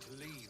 to leave.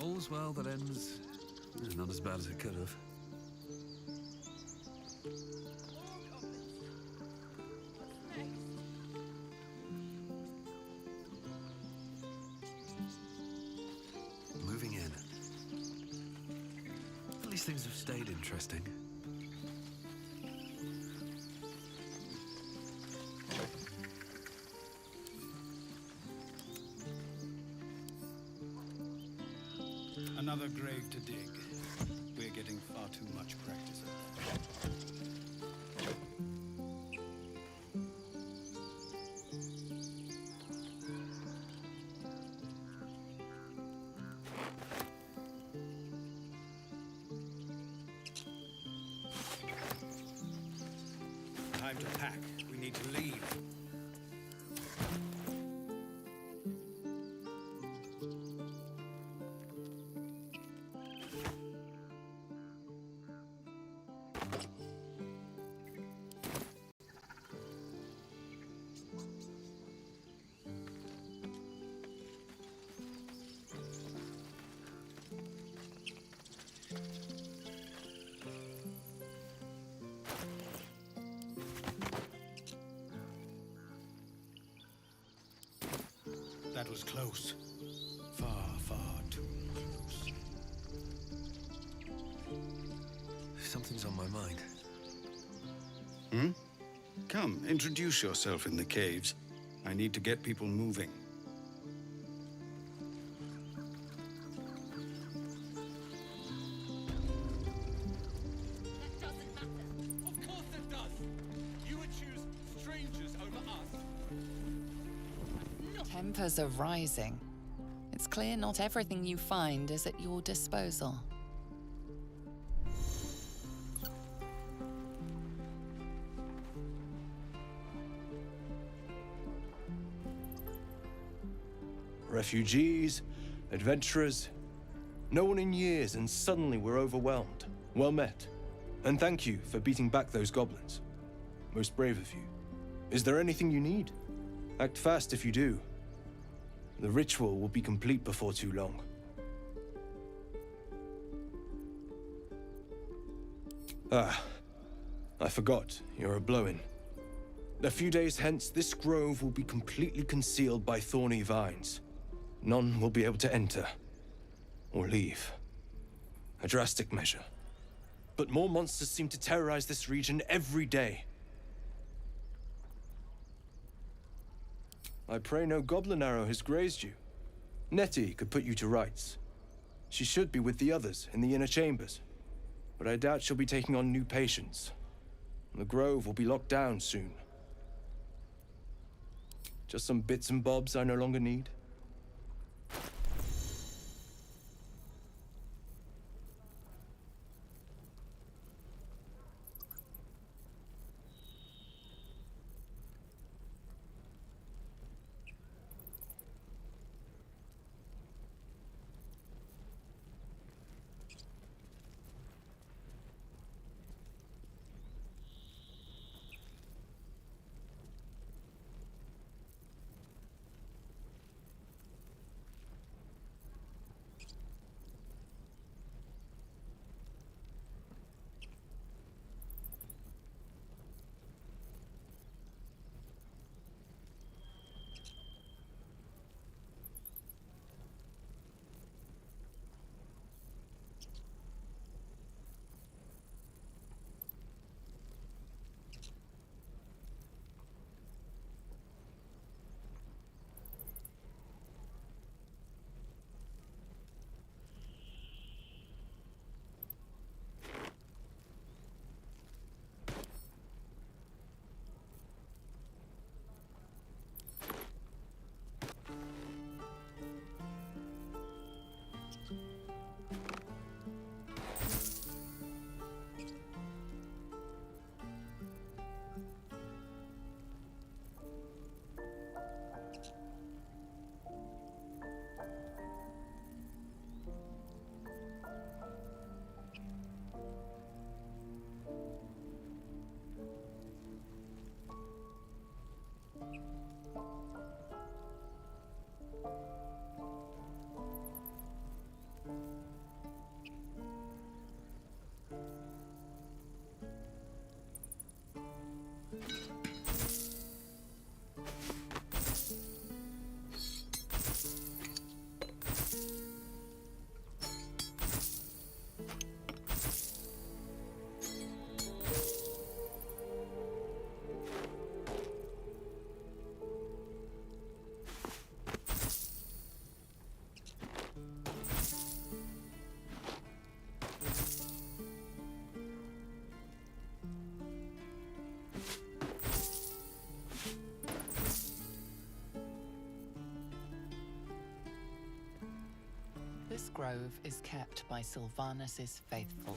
All's well that ends not as bad as it could have. These things have stayed interesting. Another grave to dig. We're getting far too much practice at that. Time to pack. We need to leave. That was close. Far, far too close. Something's on my mind. Hmm? Come, introduce yourself in the caves. I need to get people moving. That doesn't matter. Of course it does! You would choose strangers over us. Tempers are rising. It's clear not everything you find is at your disposal. Refugees, adventurers, no one in years, and suddenly we're overwhelmed. Well met. And thank you for beating back those goblins. Most brave of you. Is there anything you need? Act fast if you do. The ritual will be complete before too long. Ah, I forgot, you're a blow-in. A few days hence, this grove will be completely concealed by thorny vines. None will be able to enter or leave. A drastic measure. But more monsters seem to terrorize this region every day. I pray no goblin arrow has grazed you. Nettie could put you to rights. She should be with the others in the inner chambers, but I doubt she'll be taking on new patients. The grove will be locked down soon. Just some bits and bobs I no longer need. This grove is kept by Sylvanus' faithful.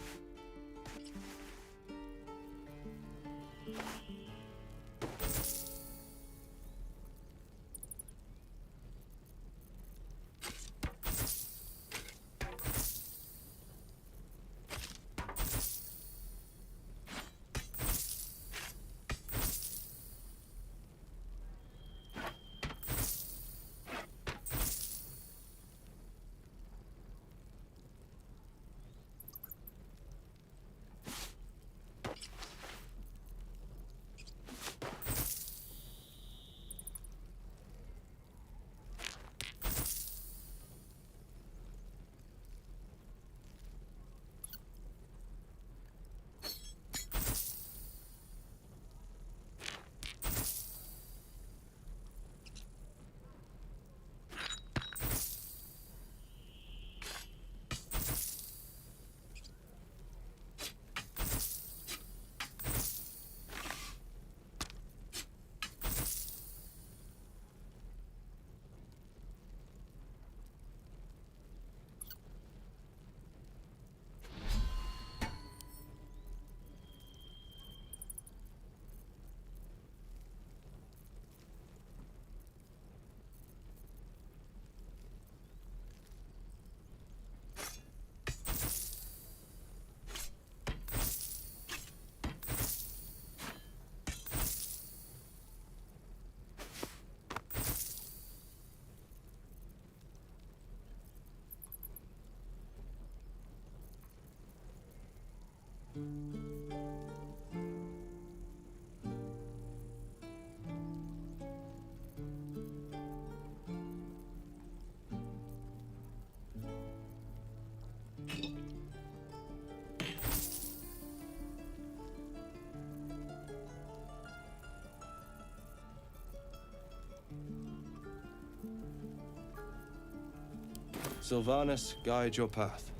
Sylvanus, guide your path.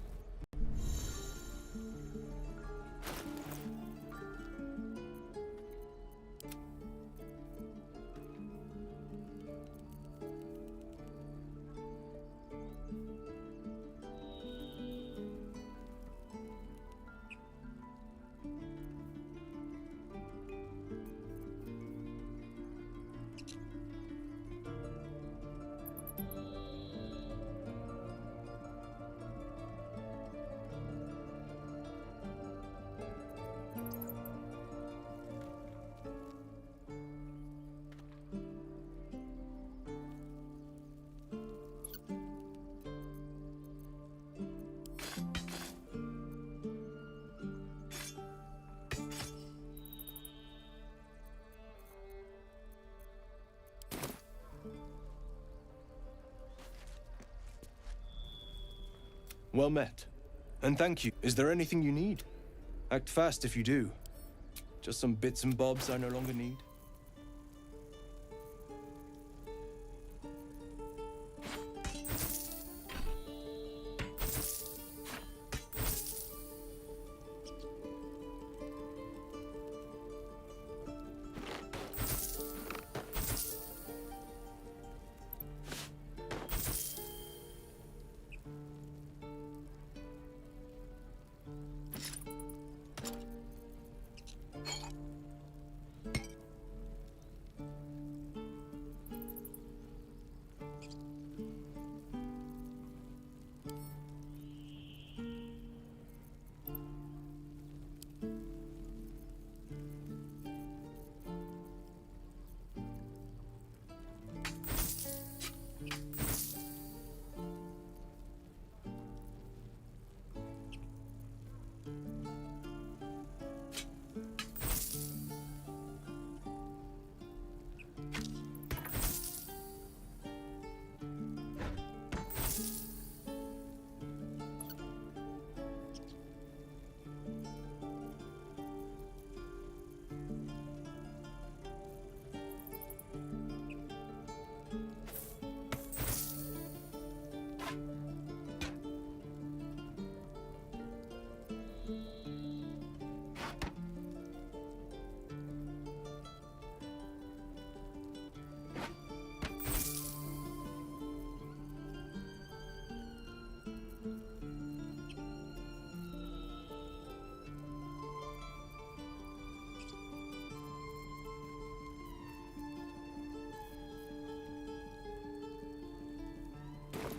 Well met. And thank you. Is there anything you need? Act fast if you do. Just some bits and bobs I no longer need.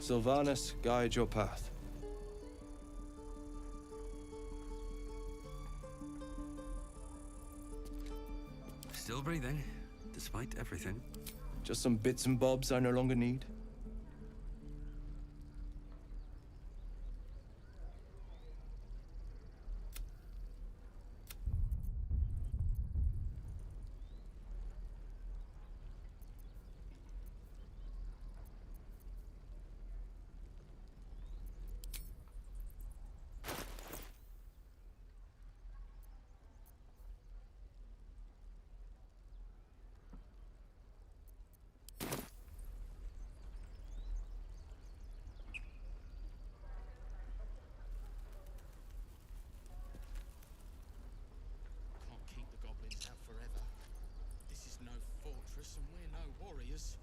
Sylvanas, guide your path. Still breathing, despite everything. Just some bits and bobs I no longer need. Can't keep the goblins out forever. This is no fortress and we're no warriors.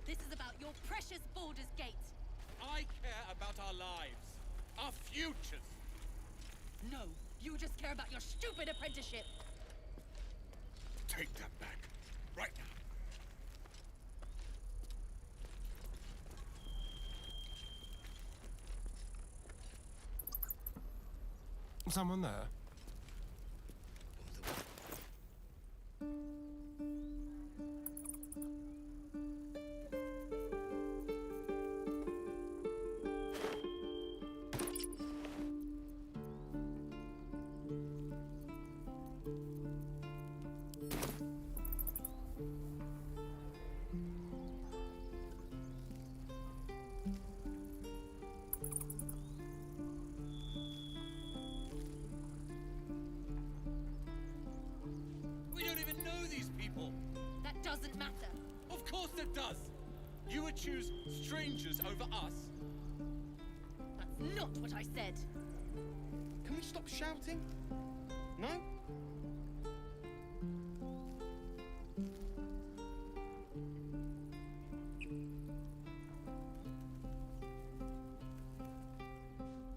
This is about your precious Baldur's Gate. I care about our lives, our futures. No, you just care about your stupid apprenticeship. Take that back, right now. Someone there? We don't even know these people. That doesn't matter. Of course it does. You would choose strangers over us. That's not what I said. Can we stop shouting? No?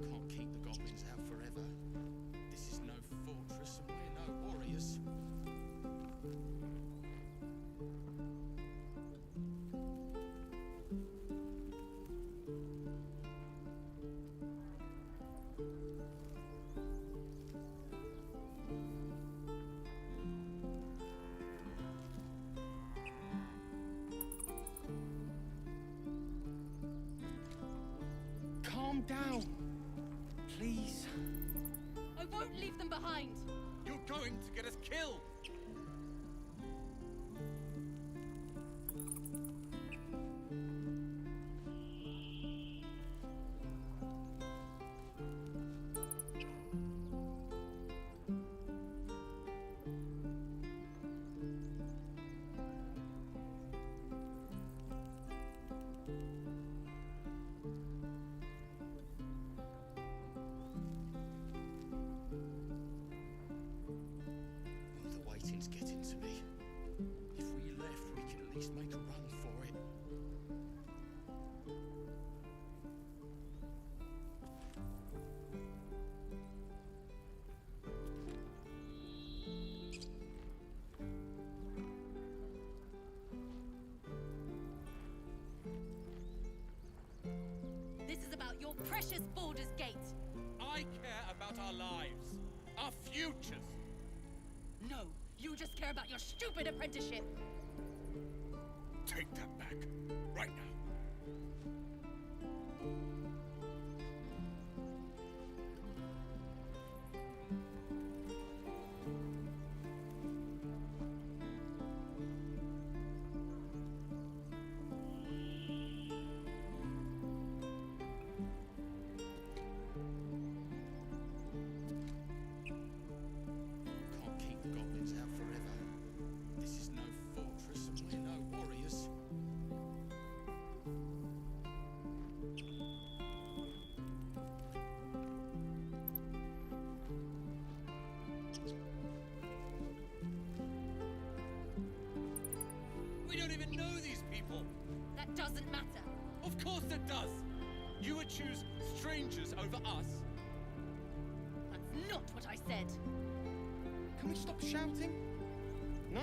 Can't keep the goblins out forever. This is no fortress and we're no warriors. Calm down, please. I won't leave them behind. You're going to get us killed. The waiting's getting to me. If we left, we could at least make a run for it. This is about your precious Baldur's Gate. I care about our lives, our futures. No, you just care about your stupid apprenticeship. Take that back, right now. Can't keep the goblins out forever. This is no fortress and we're no warriors. does. You would choose strangers over us. That's not what I said. Can we stop shouting? No?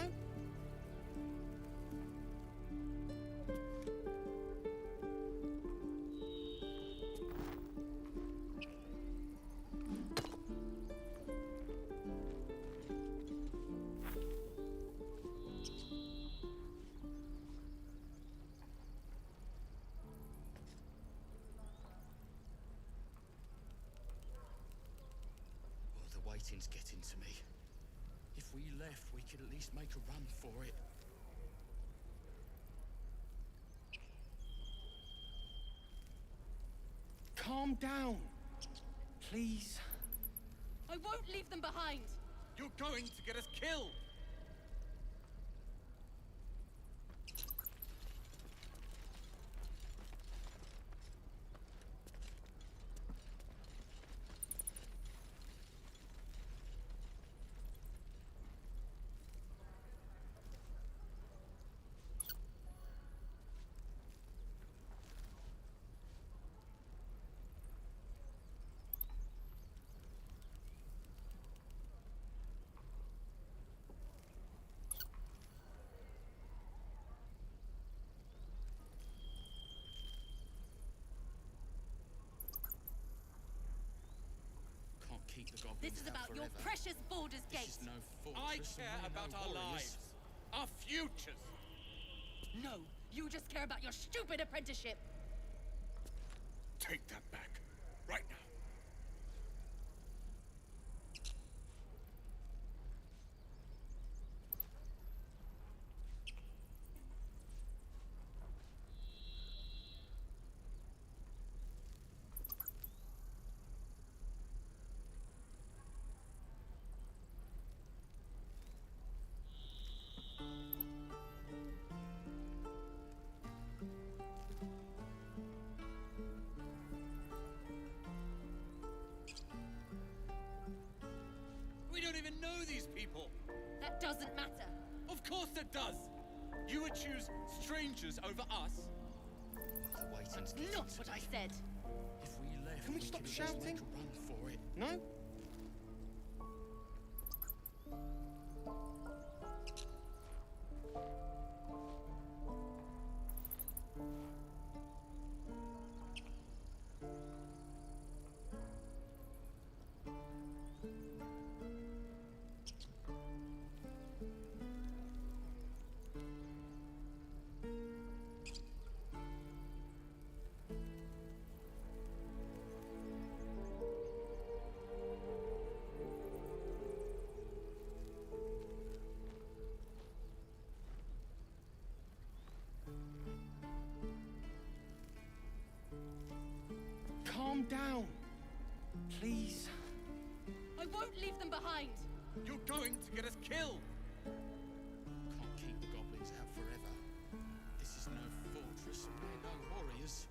The waiting's getting to me. If we left, we could at least make a run for it. Calm down, please. I won't leave them behind. You're going to get us killed. Can't keep the goblins This is out about your forever. precious Baldur's This Gate. is no I fortress, care and we're about no our warriors. lives, our futures. No, you just care about your stupid apprenticeship. Take that back, right now. We don't even know these people. That doesn't matter. Of course it does. You would choose strangers over us. The waiting's That's getting not to what me. I said. If we left, Can we we stop could at least shouting? make a run for it. No? Calm down, please. I won't leave them behind. You're going to get us killed. Can't keep the goblins out forever. This is no fortress, and we're no warriors.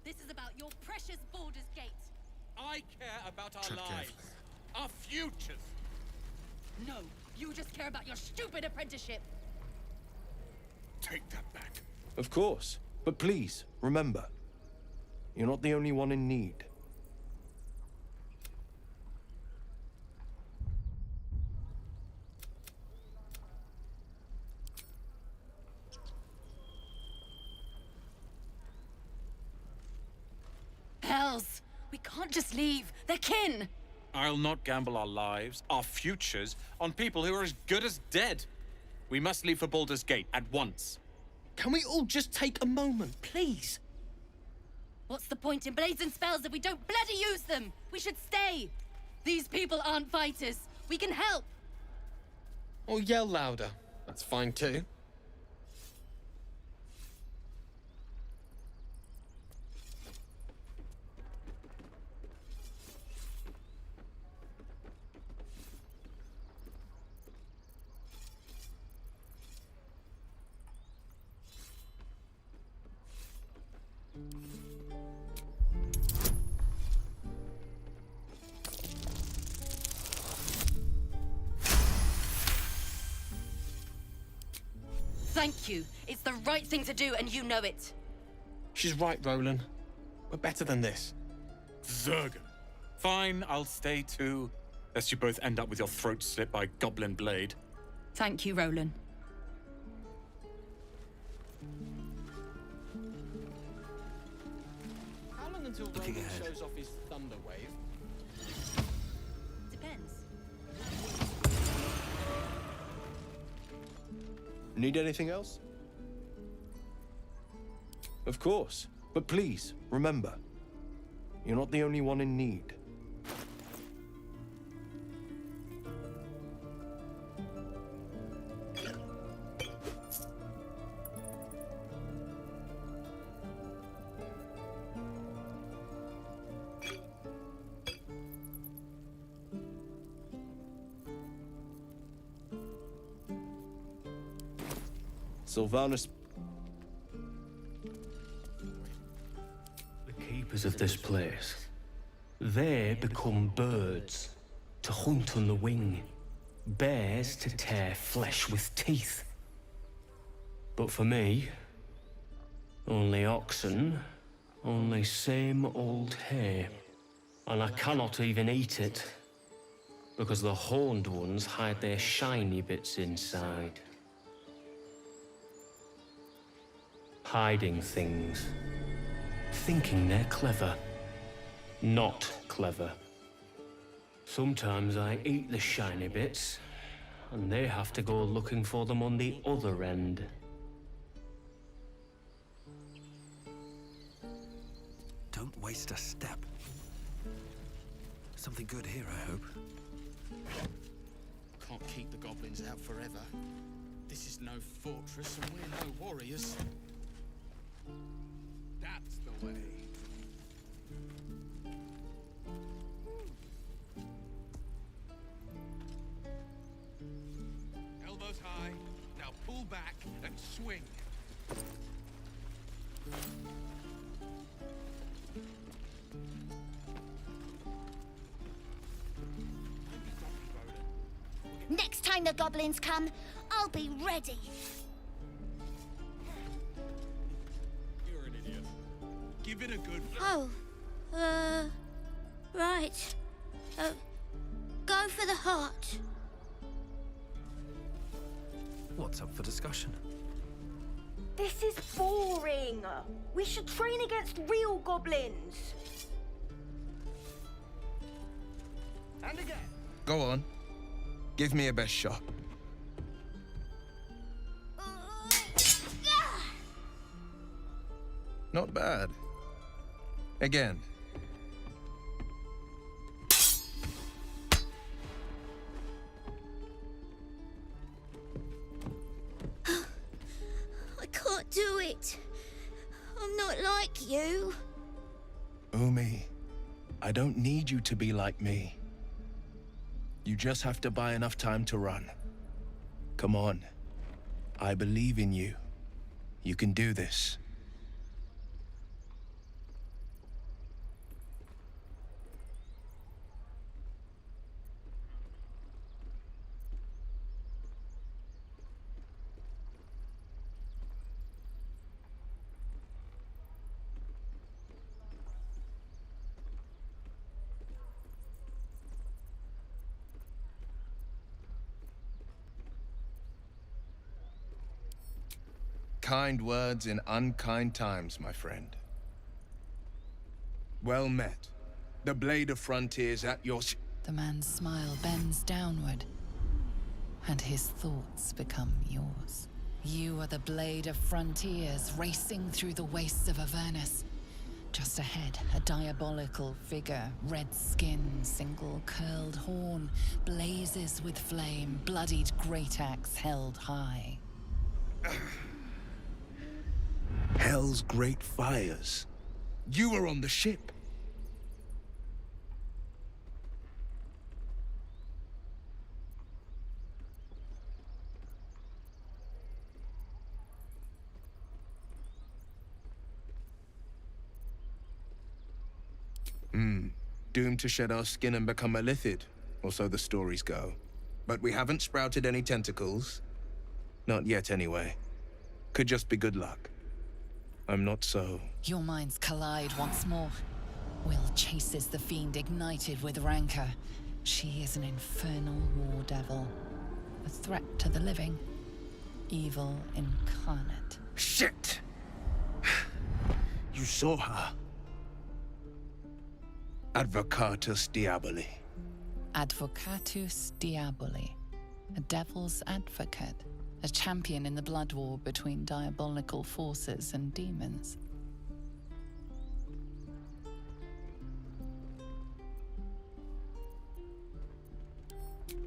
This is about your precious Baldur's Gate. I care about our Tread lives, carefully. our futures. No, you just care about your stupid apprenticeship. Take that back. Of course. But please, remember, you're not the only one in need. Hells! We can't just leave. They're kin! I'll not gamble our lives, our futures, on people who are as good as dead. We must leave for Baldur's Gate at once. Can we all just take a moment, please? What's the point in blades and spells if we don't bloody use them? We should stay! These people aren't fighters. We can help! Or yell louder. That's fine too. Thank you. It's the right thing to do, and you know it. She's right, Roland. We're better than this. Zerg. Fine, I'll stay too. Lest you both end up with your throat slit by Goblin Blade. Thank you, Roland. How long until Looking Roland ahead. shows off his thunder wave? Depends. Need anything else? Of course. But please, remember, you're not the only one in need. Sylvanus. The keepers of this place, they become birds to hunt on the wing, bears to tear flesh with teeth. But for me, only oxen, only same old hay, and I cannot even eat it, because the horned ones hide their shiny bits inside. Hiding things. Thinking they're clever. Not clever. Sometimes I eat the shiny bits, and they have to go looking for them on the other end. Don't waste a step. Something good here, I hope. Can't keep the goblins out forever. This is no fortress, and we're no warriors. That's the way. Elbows high. Now pull back and swing. Next time the goblins come, I'll be ready. You're an idiot. Give it a good... Oh, right. Go for the heart. What's up for discussion? This is boring. We should train against real goblins. And again. Go on. Give me a best shot. Not bad. Again. I can't do it. I'm not like you. Umi, I don't need you to be like me. You just have to buy enough time to run. Come on. I believe in you. You can do this. Kind words in unkind times, my friend. Well met. The blade of frontiers at your... The man's smile bends downward, and his thoughts become yours. You are the blade of frontiers racing through the wastes of Avernus. Just ahead, a diabolical figure, red skin, single curled horn, blazes with flame, bloodied great axe held high. Hell's great fires. You were on the ship. Doomed to shed our skin and become a lithid, or so the stories go. But we haven't sprouted any tentacles. Not yet, anyway. Could just be good luck. I'm not so... Your minds collide once more. Will chases the fiend ignited with rancor. She is an infernal war devil. A threat to the living. Evil incarnate. Shit! You saw her. Advocatus Diaboli. Advocatus Diaboli. A devil's advocate. A champion in the blood war between diabolical forces and demons.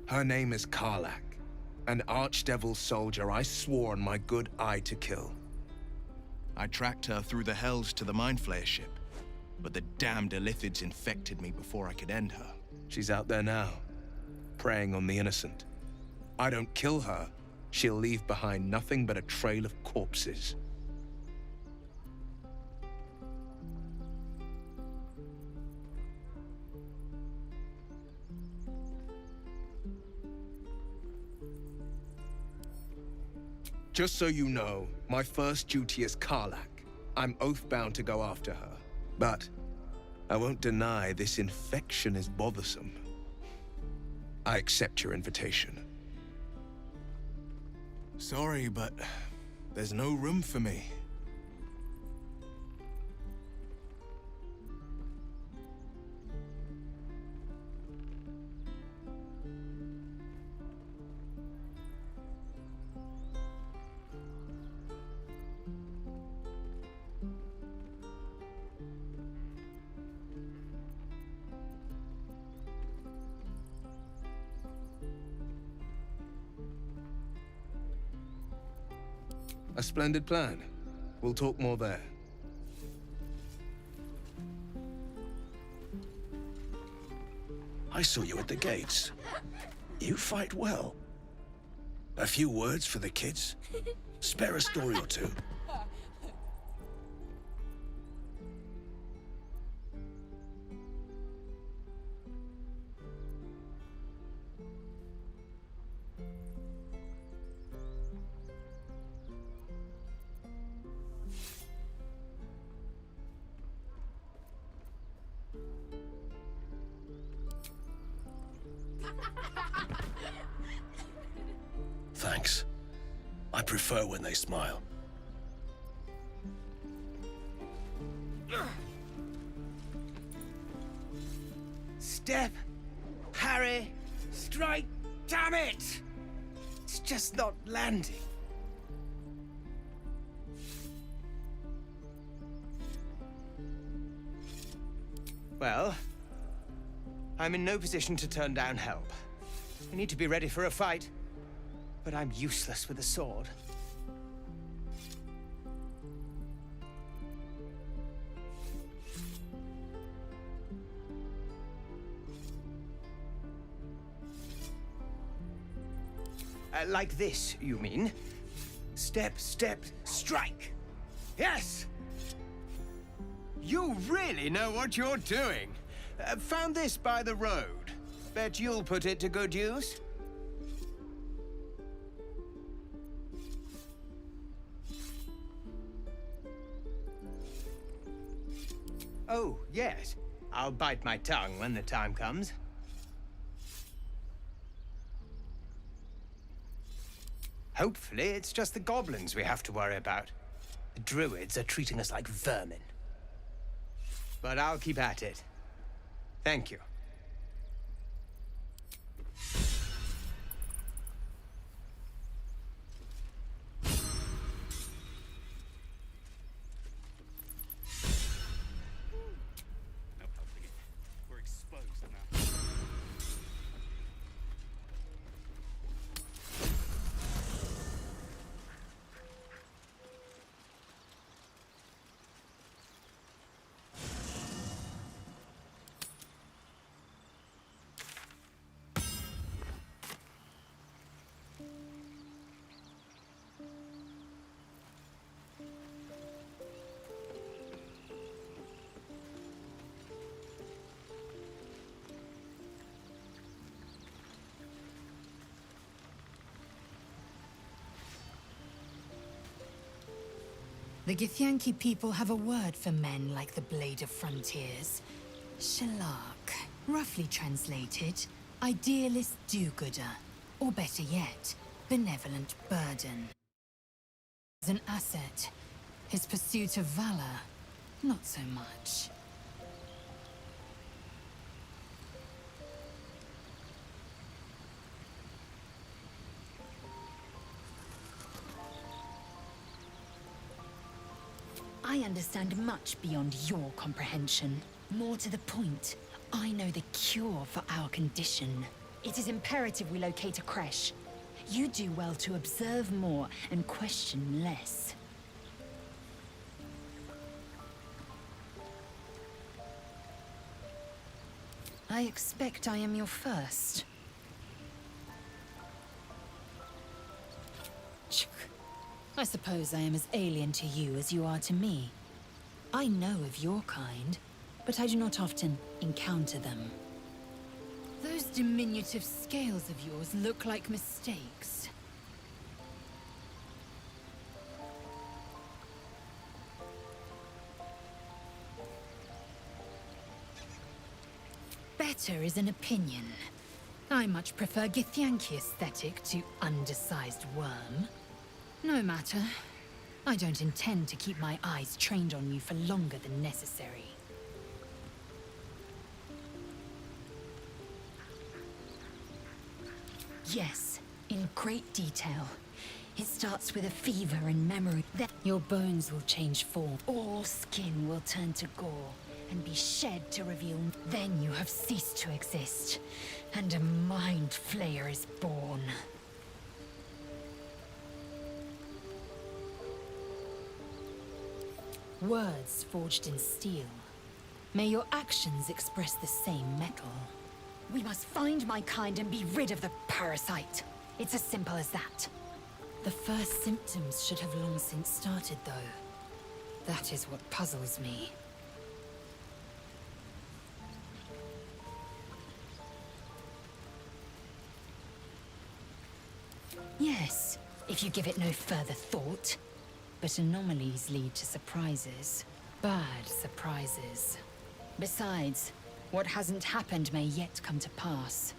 Her name is Karlach, an archdevil soldier I swore on my good eye to kill. I tracked her through the hells to the Mind Flayer ship, but the damned Illithids infected me before I could end her. She's out there now, preying on the innocent. I don't kill her, she'll leave behind nothing but a trail of corpses. Just so you know, my first duty is Karlach. I'm oath-bound to go after her. But I won't deny this infection is bothersome. I accept your invitation. Sorry, but there's no room for me. A splendid plan. We'll talk more there. I saw you at the gates. You fight well. A few words for the kids? Spare a story or two. Thanks. I prefer when they smile. Step, parry, strike, damn it! It's just not landing. Well, I'm in no position to turn down help. I need to be ready for a fight, but I'm useless with a sword. Like this, you mean? Step, step, strike! Yes! You really know what you're doing. Found this by the road. Bet you'll put it to good use. Oh, yes. I'll bite my tongue when the time comes. Hopefully, it's just the goblins we have to worry about. The druids are treating us like vermin. But I'll keep at it. Thank you. We're exposed now. The Githyanki people have a word for men like the Blade of Frontiers. Shalak. Roughly translated, idealist do-gooder. Or better yet, benevolent burden. As an asset, his pursuit of valor, not so much. I understand much beyond your comprehension. More to the point, I know the cure for our condition. It is imperative we locate a creche. You do well to observe more and question less. I expect I am your first. I suppose I am as alien to you as you are to me. I know of your kind, but I do not often encounter them. Those diminutive scales of yours look like mistakes. Better is an opinion. I much prefer Githyanki aesthetic to undersized worm. No matter. I don't intend to keep my eyes trained on you for longer than necessary. Yes, in great detail. It starts with a fever and memory. Then your bones will change form. All skin will turn to gore and be shed to reveal. Then you have ceased to exist, and a mind flayer is born. Words forged in steel. May your actions express the same metal. We must find my kind and be rid of the parasite. It's as simple as that. The first symptoms should have long since started, though. That is what puzzles me. Yes, if you give it no further thought. But anomalies lead to surprises. Bad surprises. Besides, what hasn't happened may yet come to pass.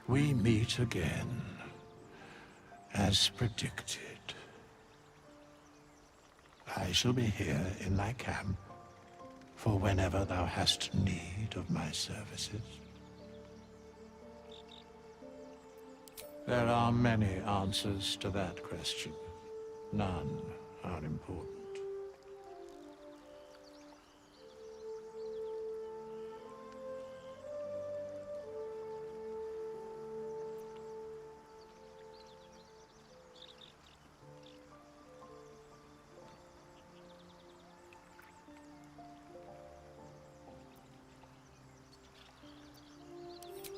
We meet again, as predicted. I shall be here in thy camp for whenever thou hast need of my services. There are many answers to that question. None are important.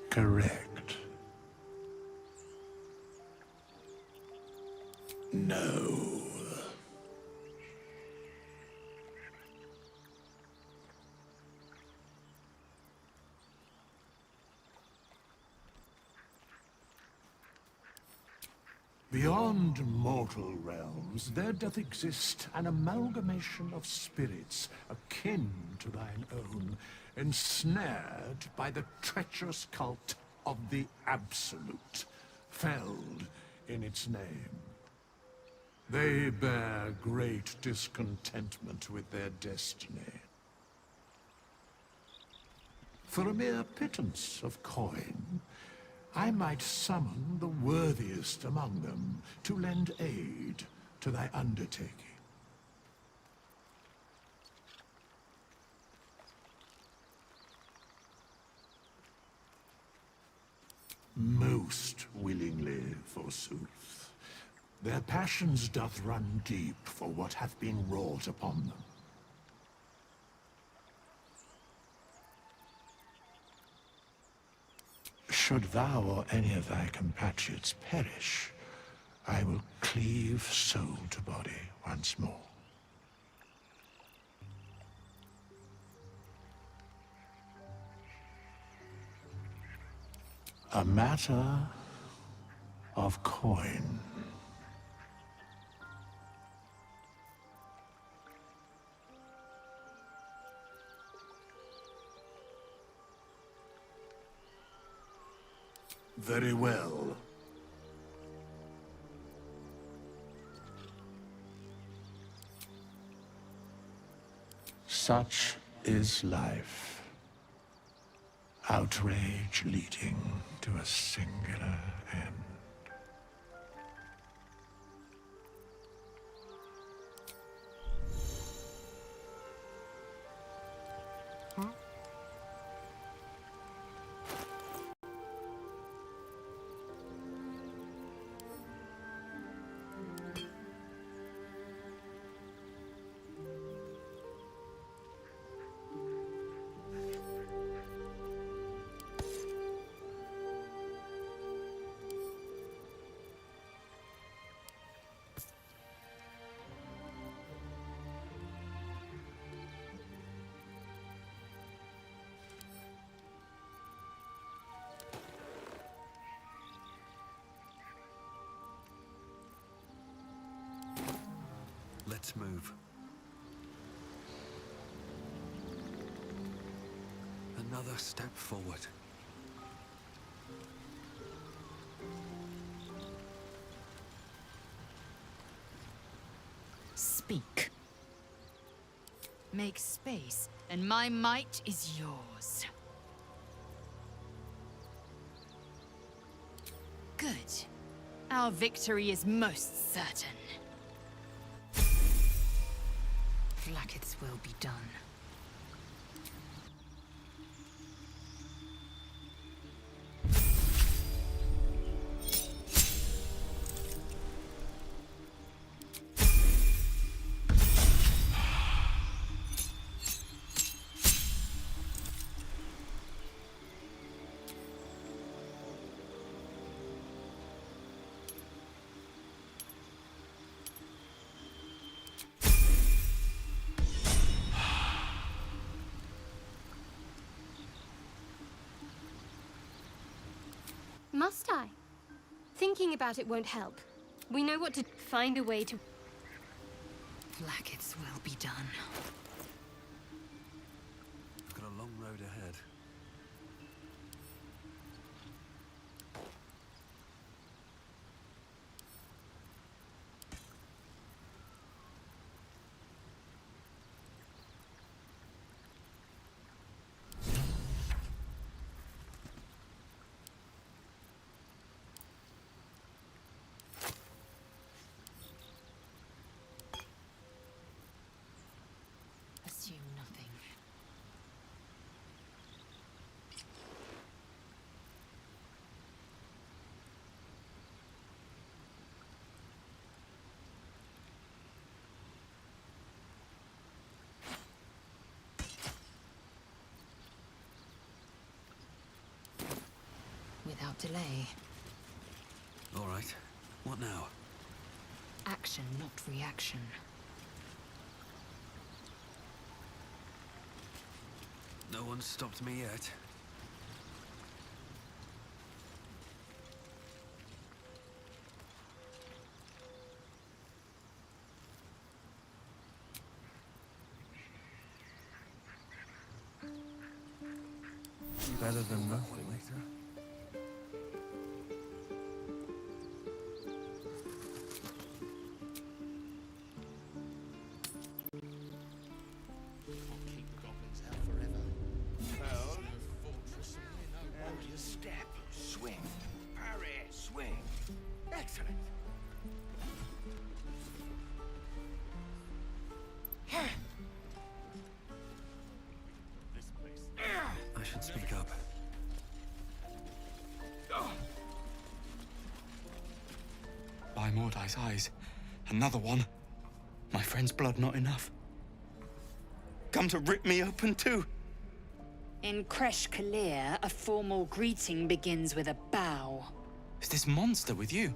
Correct. No. Beyond mortal realms, there doth exist an amalgamation of spirits akin to thine own, ensnared by the treacherous cult of the Absolute, felled in its name. They bear great discontentment with their destiny. For a mere pittance of coin, I might summon the worthiest among them to lend aid to thy undertaking. Most willingly, forsooth. Their passions doth run deep for what hath been wrought upon them. Should thou or any of thy compatriots perish, I will cleave soul to body once more. A matter of coin. Very well. Such is life. Outrage leading to a singular end. Let's move. Another step forward. Speak. Make space, and my might is yours. Good. Our victory is most certain. Blacket's will be done. Must I? Thinking about it won't help. We know what to find a way to... Blacket's will be done. We've got a long road ahead. Assume nothing. Without delay. All right. What now? Action, not reaction. No one's stopped me yet. Better than nothing. Step, swing, parry, swing. Excellent. I should speak up. Mordai's eyes. Another one. My friend's blood not enough. Come to rip me open too. In Kresh Kalir, a formal greeting begins with a bow. Is this monster with you?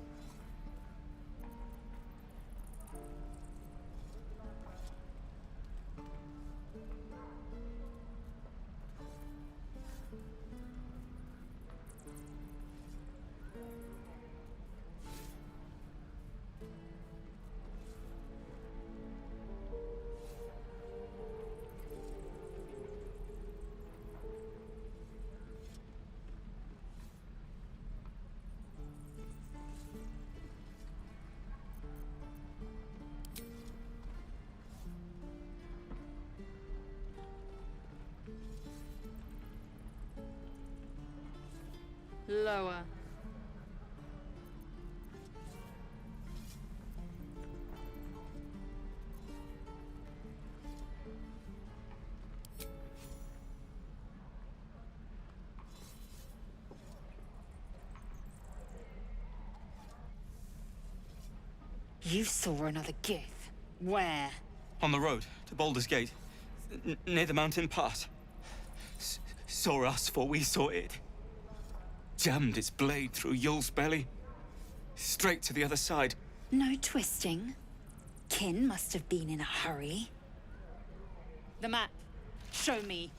Lower. You saw another Gith. Where? On the road to Baldur's Gate, near the mountain pass. Saw us for we saw it. Jammed its blade through Yul's belly. Straight to the other side. No twisting. Kin must have been in a hurry. The map. Show me.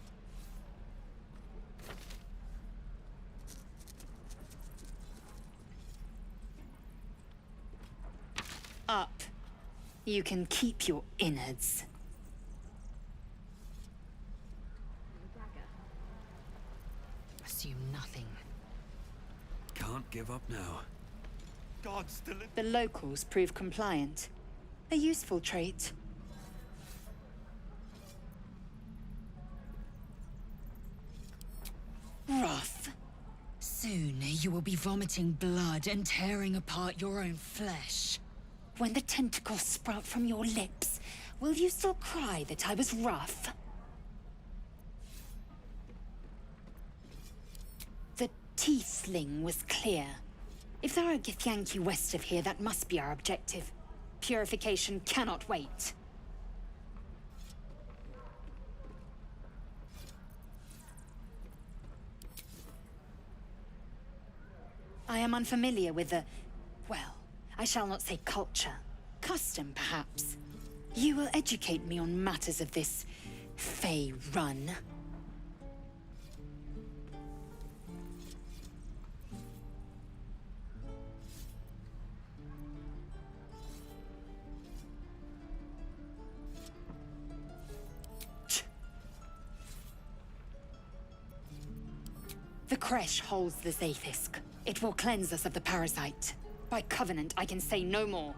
Up. You can keep your innards. Assume nothing. Can't give up now. God's still in... The locals prove compliant. A useful trait. Rough. Soon you will be vomiting blood and tearing apart your own flesh. When the tentacles sprout from your lips, will you still cry that I was rough? The tiefling was clear. If there are Githyanki west of here, that must be our objective. Purification cannot wait. I am unfamiliar with the... well, I shall not say culture. Custom, perhaps. You will educate me on matters of this... Fey run. The Kresh holds the Zaithisk. It will cleanse us of the parasite. By covenant, I can say no more.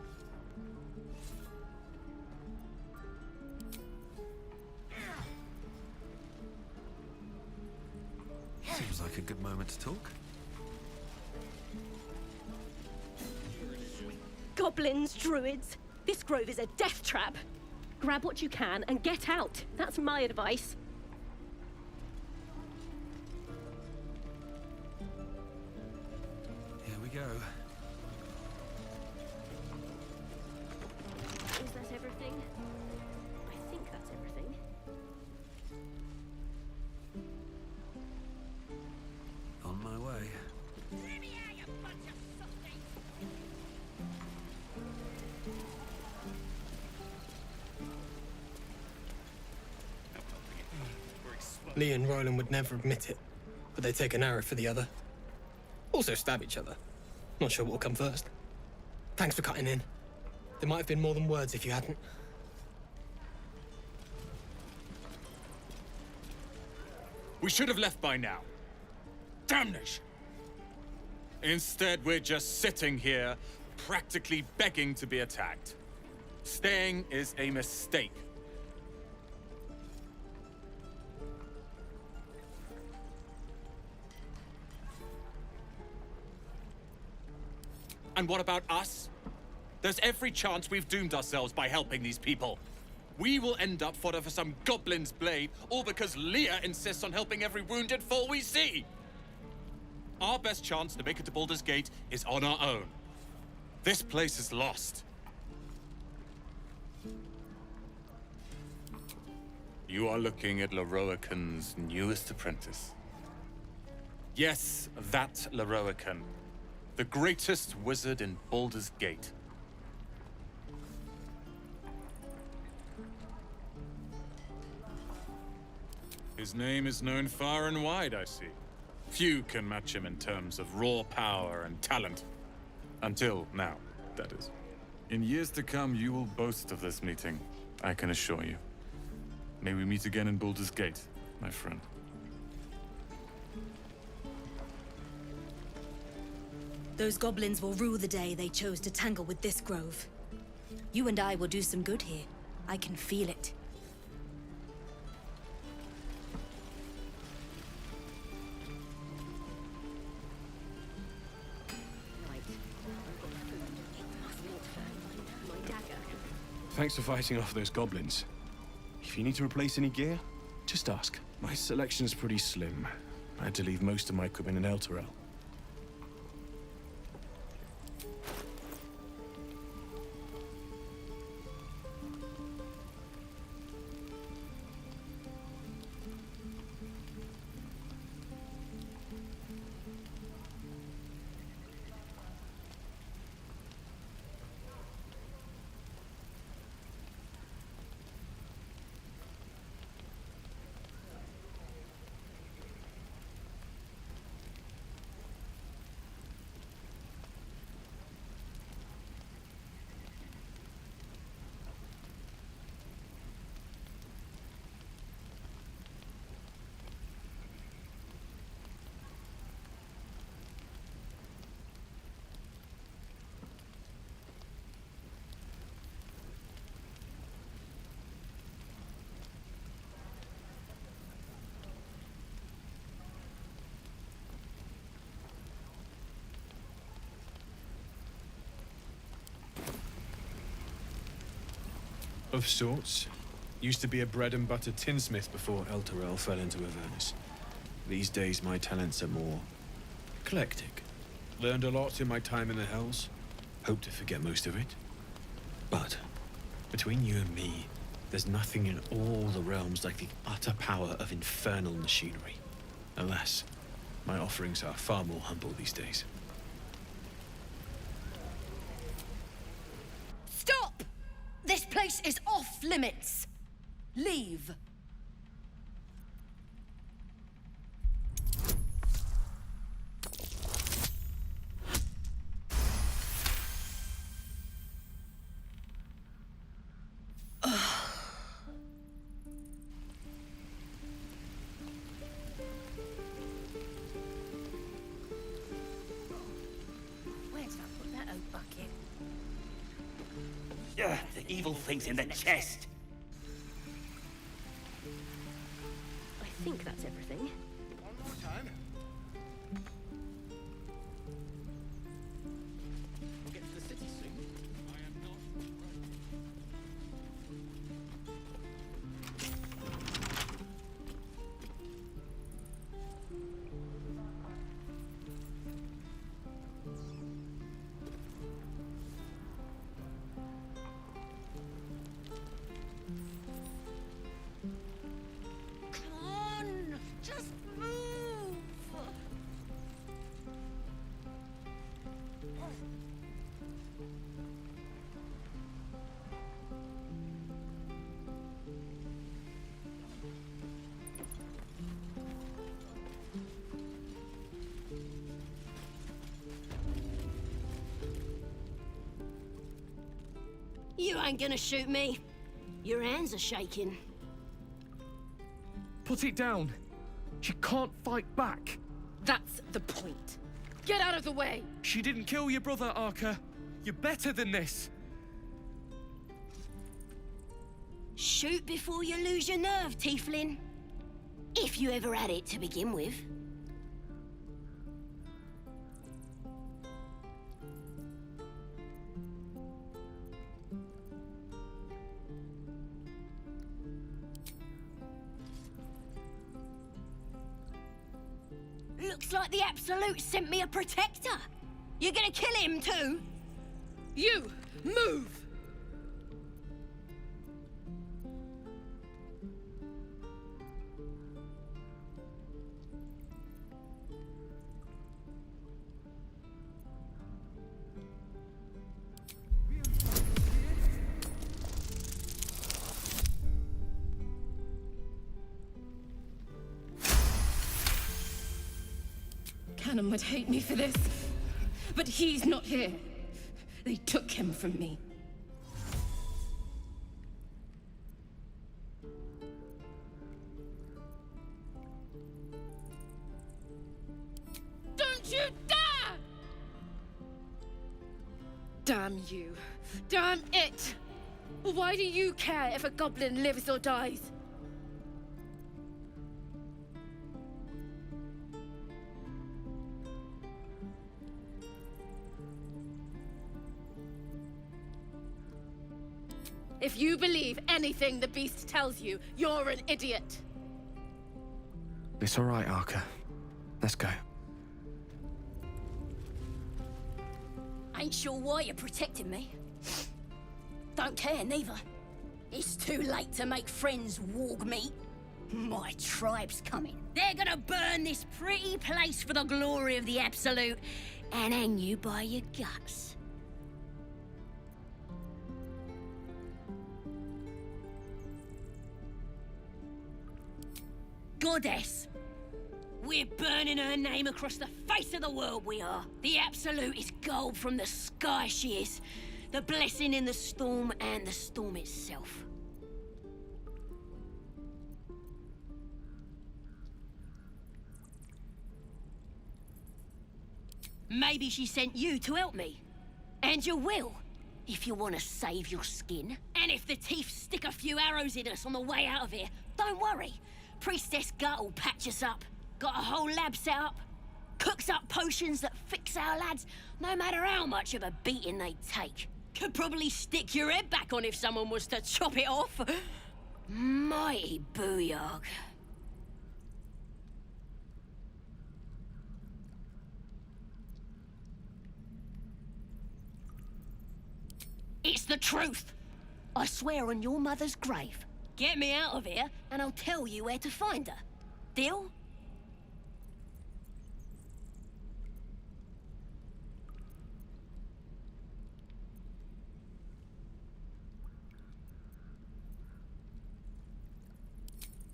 Seems like a good moment to talk. Goblins, druids. This grove is a death trap. Grab what you can and get out. That's my advice. Here we go. Is that everything? I think that's everything. On my way. Lee and Roland would never admit it, but they take an arrow for the other. Also stab each other. Not sure what will come first. Thanks for cutting in. There might have been more than words if you hadn't. We should have left by now. Damnation! Instead, we're just sitting here, practically begging to be attacked. Staying is a mistake. And what about us? There's every chance we've doomed ourselves by helping these people. We will end up fodder for some goblin's blade, all because Leah insists on helping every wounded foe we see. Our best chance to make it to Baldur's Gate is on our own. This place is lost. You are looking at Leroican's newest apprentice. Yes, that Leroican. The greatest wizard in Baldur's Gate. His name is known far and wide, I see. Few can match him in terms of raw power and talent. Until now, that is. In years to come, you will boast of this meeting, I can assure you. May we meet again in Baldur's Gate, my friend. Those goblins will rue the day they chose to tangle with this grove. You and I will do some good here. I can feel it. Thanks for fighting off those goblins. If you need to replace any gear, just ask. My selection's pretty slim. I had to leave most of my equipment in Elturel. Of sorts. Used to be a bread and butter tinsmith before Elturel fell into Avernus. These days my talents are more eclectic. Learned a lot in my time in the Hells. Hope to forget most of it. But between you and me, there's nothing in all the realms like the utter power of infernal machinery. Alas, my offerings are far more humble these days. Stop! This place is off limits. Leave. Where did I put that old bucket? The evil thing's in the chest. I think that's everything. One more time. We'll get to the city soon. I am not. Come on! Just move! You ain't gonna shoot me. Your hands are shaking. Put it down. She can't fight back. That's the point. Get out of the way! She didn't kill your brother, Arca. You're better than this. Shoot before you lose your nerve, Tiefling. If you ever had it to begin with. Looks like the Absolute sent me a protector. You're gonna kill him too? You, move! Cannon would hate me for this, but he's not here. They took him from me. Don't you dare! Damn you. Damn it! Why do you care if a goblin lives or dies? If you believe anything the beast tells you, you're an idiot. It's all right, Arca. Let's go. Ain't sure why you're protecting me. Don't care, neither. It's too late to make friends, warg meat. My tribe's coming. They're gonna burn this pretty place for the glory of the Absolute and hang you by your guts. Goddess. We're burning her name across the face of the world, we are. The Absolute is gold from the sky, she is. The blessing in the storm and the storm itself. Maybe she sent you to help me. And you will, if you want to save your skin. And if the teeth stick a few arrows in us on the way out of here, don't worry. Priestess Gut will patch us up. Got a whole lab set up. Cooks up potions that fix our lads, no matter how much of a beating they take. Could probably stick your head back on if someone was to chop it off. Mighty booyog. It's the truth. I swear on your mother's grave. Get me out of here, and I'll tell you where to find her. Deal?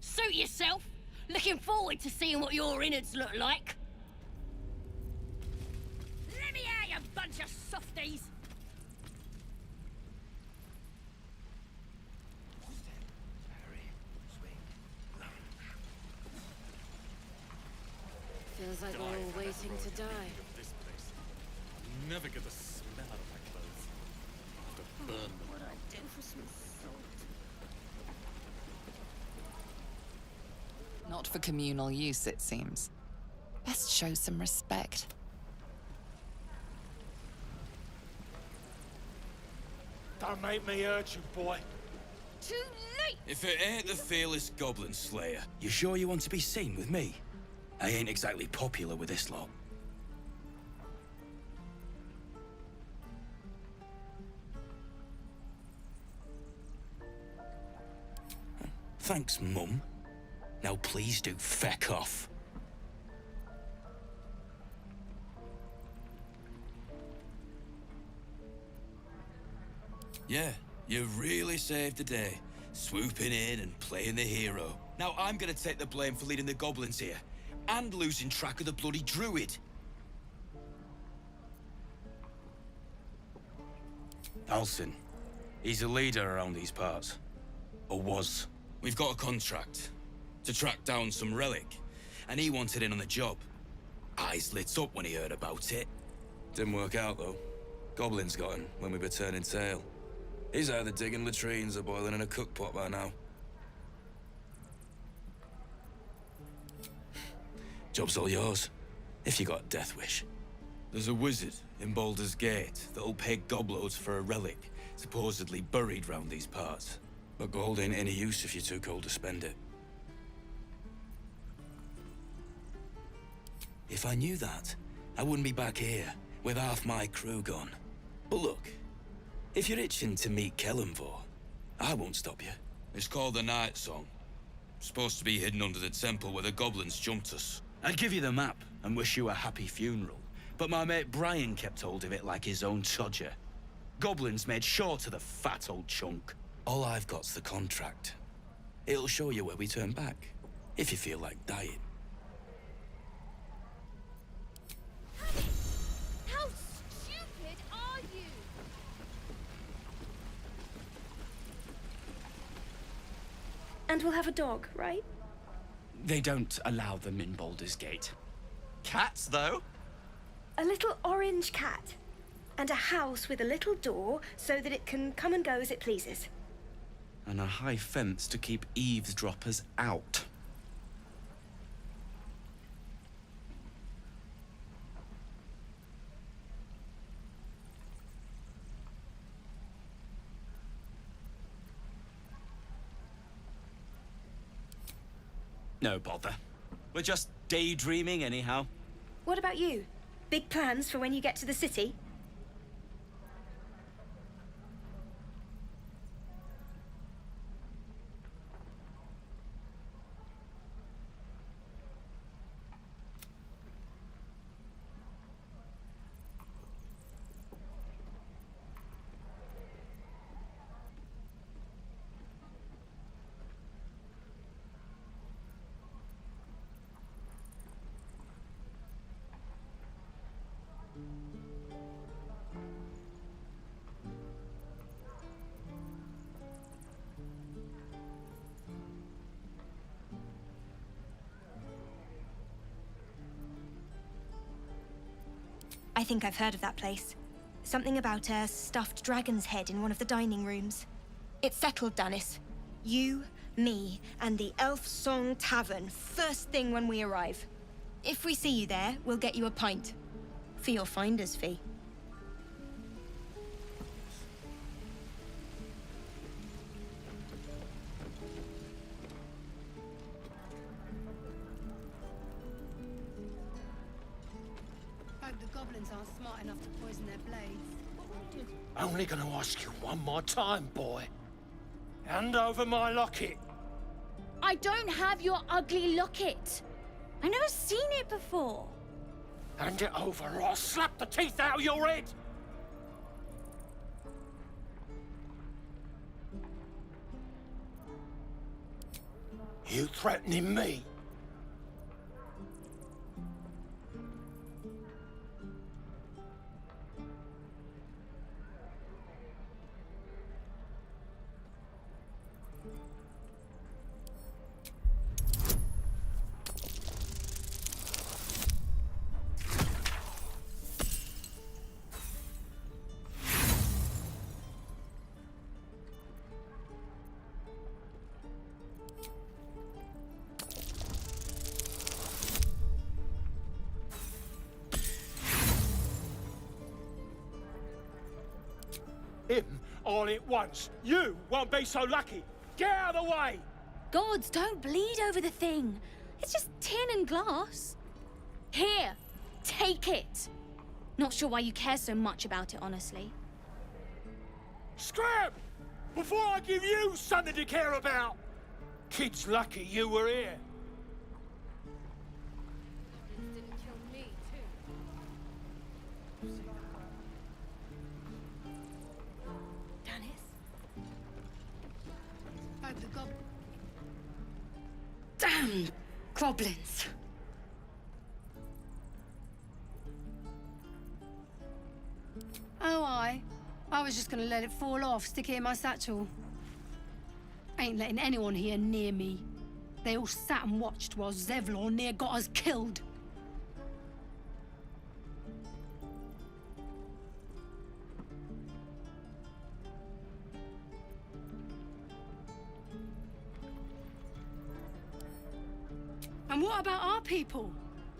Suit yourself. Looking forward to seeing what your innards look like. Let me out, you bunch of softies! Feels like we're all waiting to die. This place. I'll never get the smell out of my clothes. I'll have to burn them. What I do for some salt? Not for communal use, it seems. Best show some respect. Don't make me hurt you, boy. Too late! If it ain't the fearless Goblin Slayer, you sure you want to be seen with me? I ain't exactly popular with this lot. Thanks, Mum. Now please do feck off. Yeah, you really saved the day. Swooping in and playing the hero. Now I'm gonna take the blame for leading the goblins here. And losing track of the bloody druid. Alcin. He's a leader around these parts. Or was. We've got a contract to track down some relic, and he wanted in on the job. Eyes lit up when he heard about it. Didn't work out, though. Goblins got him when we were turning tail. He's either digging latrines or boiling in a cookpot by now. Job's all yours, if you got a death wish. There's a wizard in Baldur's Gate that'll pay gobloads for a relic, supposedly buried round these parts. But gold ain't any use if you're too cold to spend it. If I knew that, I wouldn't be back here, with half my crew gone. But look, If you're itching to meet Kellenvor, I won't stop you. It's called the Night Song. Supposed to be hidden under the temple where the goblins jumped us. I'd give you the map and wish you a happy funeral, but my mate Brian kept hold of it like his own Todger. Goblins made sure to the fat old chunk. All I've got's the contract. It'll show you where we turn back, if you feel like dying. How stupid are you? And we'll have a dog, right? They don't allow them in Baldur's Gate. Cats, though? A little orange cat. And a house with a little door so that it can come and go as it pleases. And a high fence to keep eavesdroppers out. No bother. We're just daydreaming anyhow. What about you? Big plans for when you get to the city? I think I've heard of that place. Something about a stuffed dragon's head in one of the dining rooms. It's settled, Danis. You, me, and the Elf Song Tavern, first thing when we arrive. If we see you there, we'll get you a pint. For your finder's fee. The goblins aren't smart enough to poison their blades. Only gonna ask you one more time, boy. Hand over my locket. I don't have your ugly locket. I've never seen it before. Hand it over or I'll slap the teeth out of your head. You threatening me? Him all at once. You won't be so lucky. Get out of the way! Gods, don't bleed over the thing. It's just tin and glass. Here, take it. Not sure why you care so much about it, honestly. Scram! Before I give you something to care about! Kid's lucky you were here. Damn goblins! Oh, I was just gonna let it fall off, stick it in my satchel. Ain't letting anyone here near me. They all sat and watched while Zevlor near got us killed. And what about our people?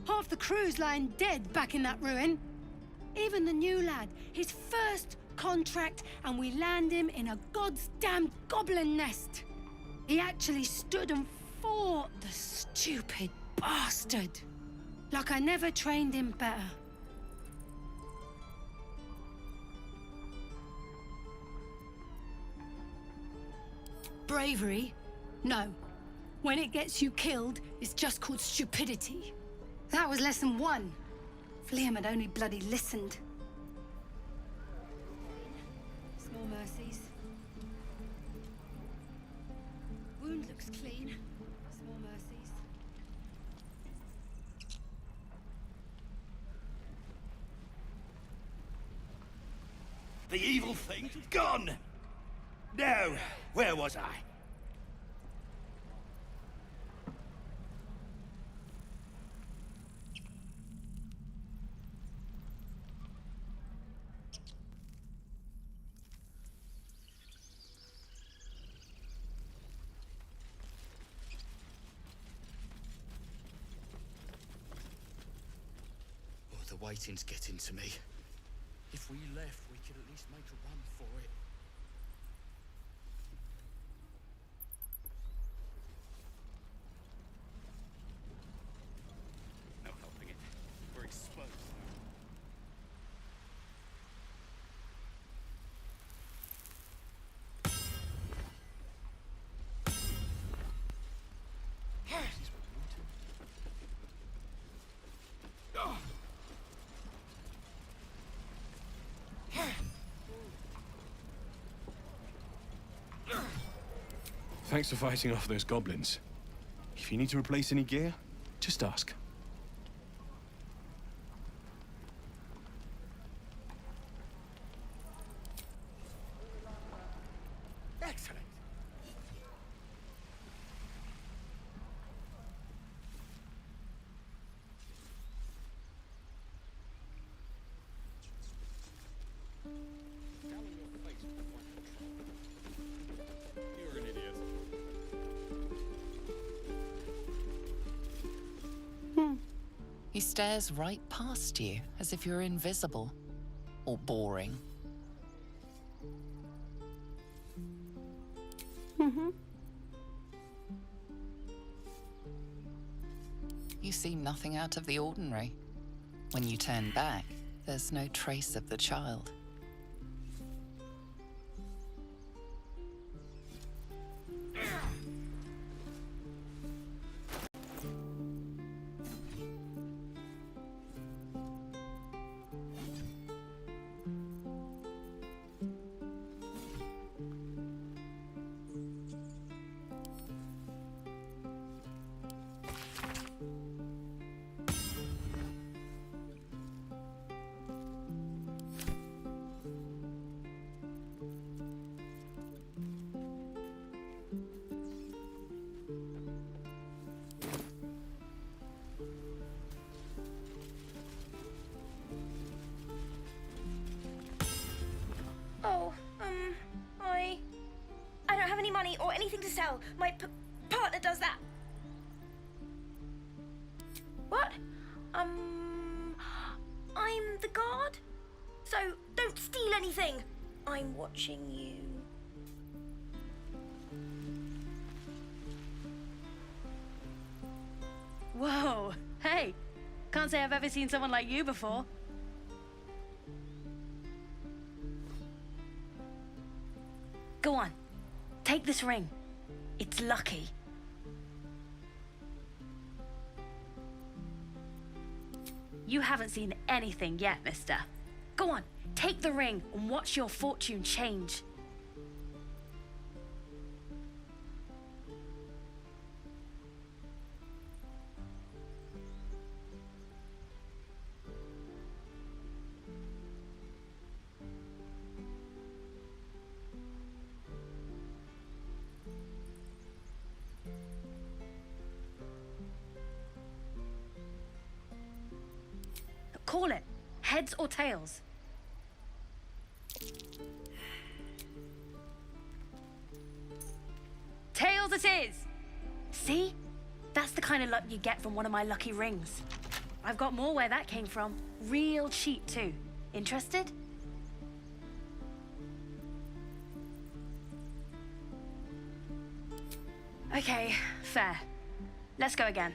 Half the crew's lying dead back in that ruin. Even the new lad, his first contract, and we land him in a god's damned goblin nest. He actually stood and fought, the stupid bastard. Like I never trained him better. bravery? No. When it gets you killed, it's just called stupidity. That was lesson 1. If Liam had only bloody listened. Small mercies. Wound looks clean. Small mercies. The evil thing gone! Now, where was I? Oh, the waiting's getting to me. If we left, we could at least make a run for it. No helping it. We're exposed. Thanks for fighting off those goblins. If you need to replace any gear, just ask. Excellent. You're an idiot. He stares right past you, as if you're invisible. Or boring. You see nothing out of the ordinary. When you turn back, there's no trace of the child. Oh, I don't have any money or anything to sell. My partner does that. What? I'm the guard. So don't steal anything. I'm watching you. Whoa, hey. Can't say I've ever seen someone like you before. Go on, take this ring. It's lucky. You haven't seen anything yet, mister. Go on, take the ring and watch your fortune change. Call it. Heads or tails? Tails it is! See? That's the kind of luck you get from one of my lucky rings. I've got more where that came from. Real cheap too. Interested? Okay, fair. Let's go again.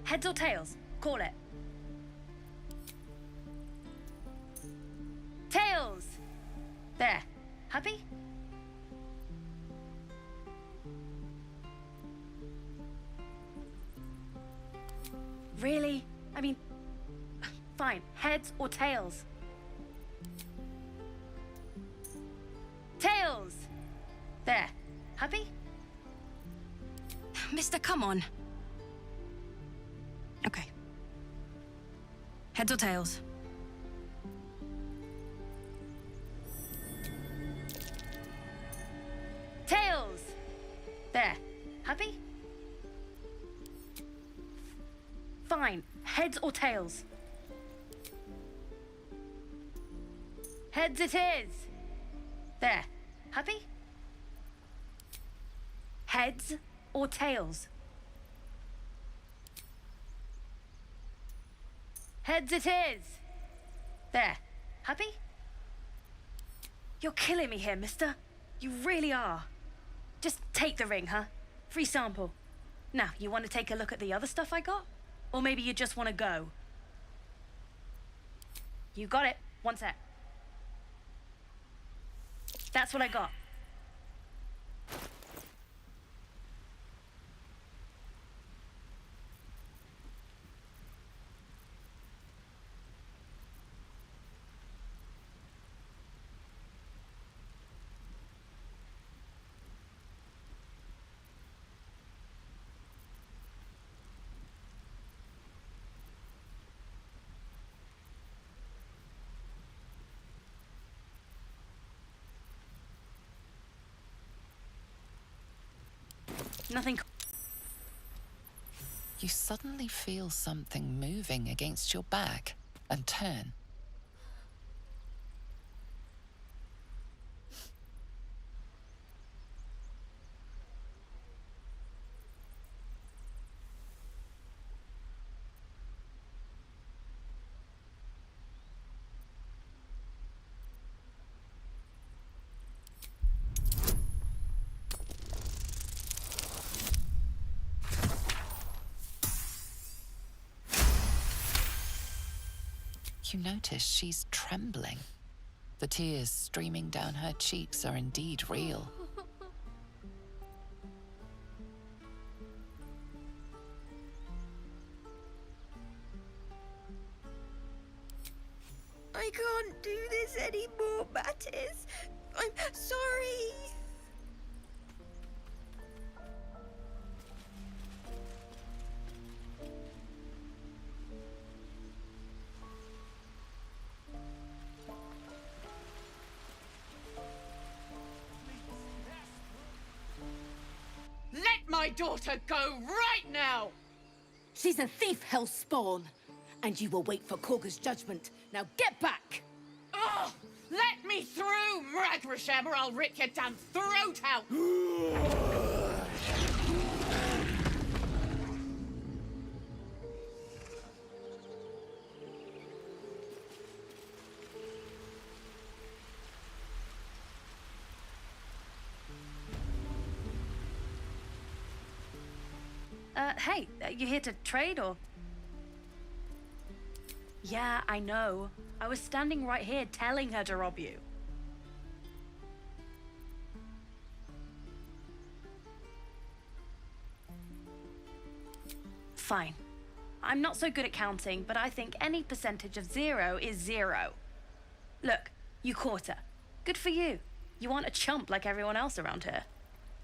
Heads or tails? Call it. Tails! There. Happy? Really? I mean, fine. Heads or tails? Tails! There. Happy? Mister, come on. Okay. Heads or tails? Tails! There. Happy? Fine. Heads or tails? Heads it is! There. Happy? Heads or tails? Heads it is! There. Happy? You're killing me here, mister. You really are. Just take the ring, huh? Free sample. Now, you want to take a look at the other stuff I got? Or maybe you just want to go? You got it. One sec. That's what I got. Nothing. You suddenly feel something moving against your back and turn. You notice she's trembling. The tears streaming down her cheeks are indeed real. I can't do this anymore, Mattis. I'm sorry. Let my daughter go right now! She's a thief, hellspawn. And you will wait for Korga's judgment. Now get back! Oh, let me through, Mragrasham, or I'll rip your damn throat out! Hey, you here to trade or? Yeah, I know. I was standing right here telling her to rob you. Fine. I'm not so good at counting, but I think any percentage of 0 is 0. Look, you caught her. Good for you. You aren't a chump like everyone else around here.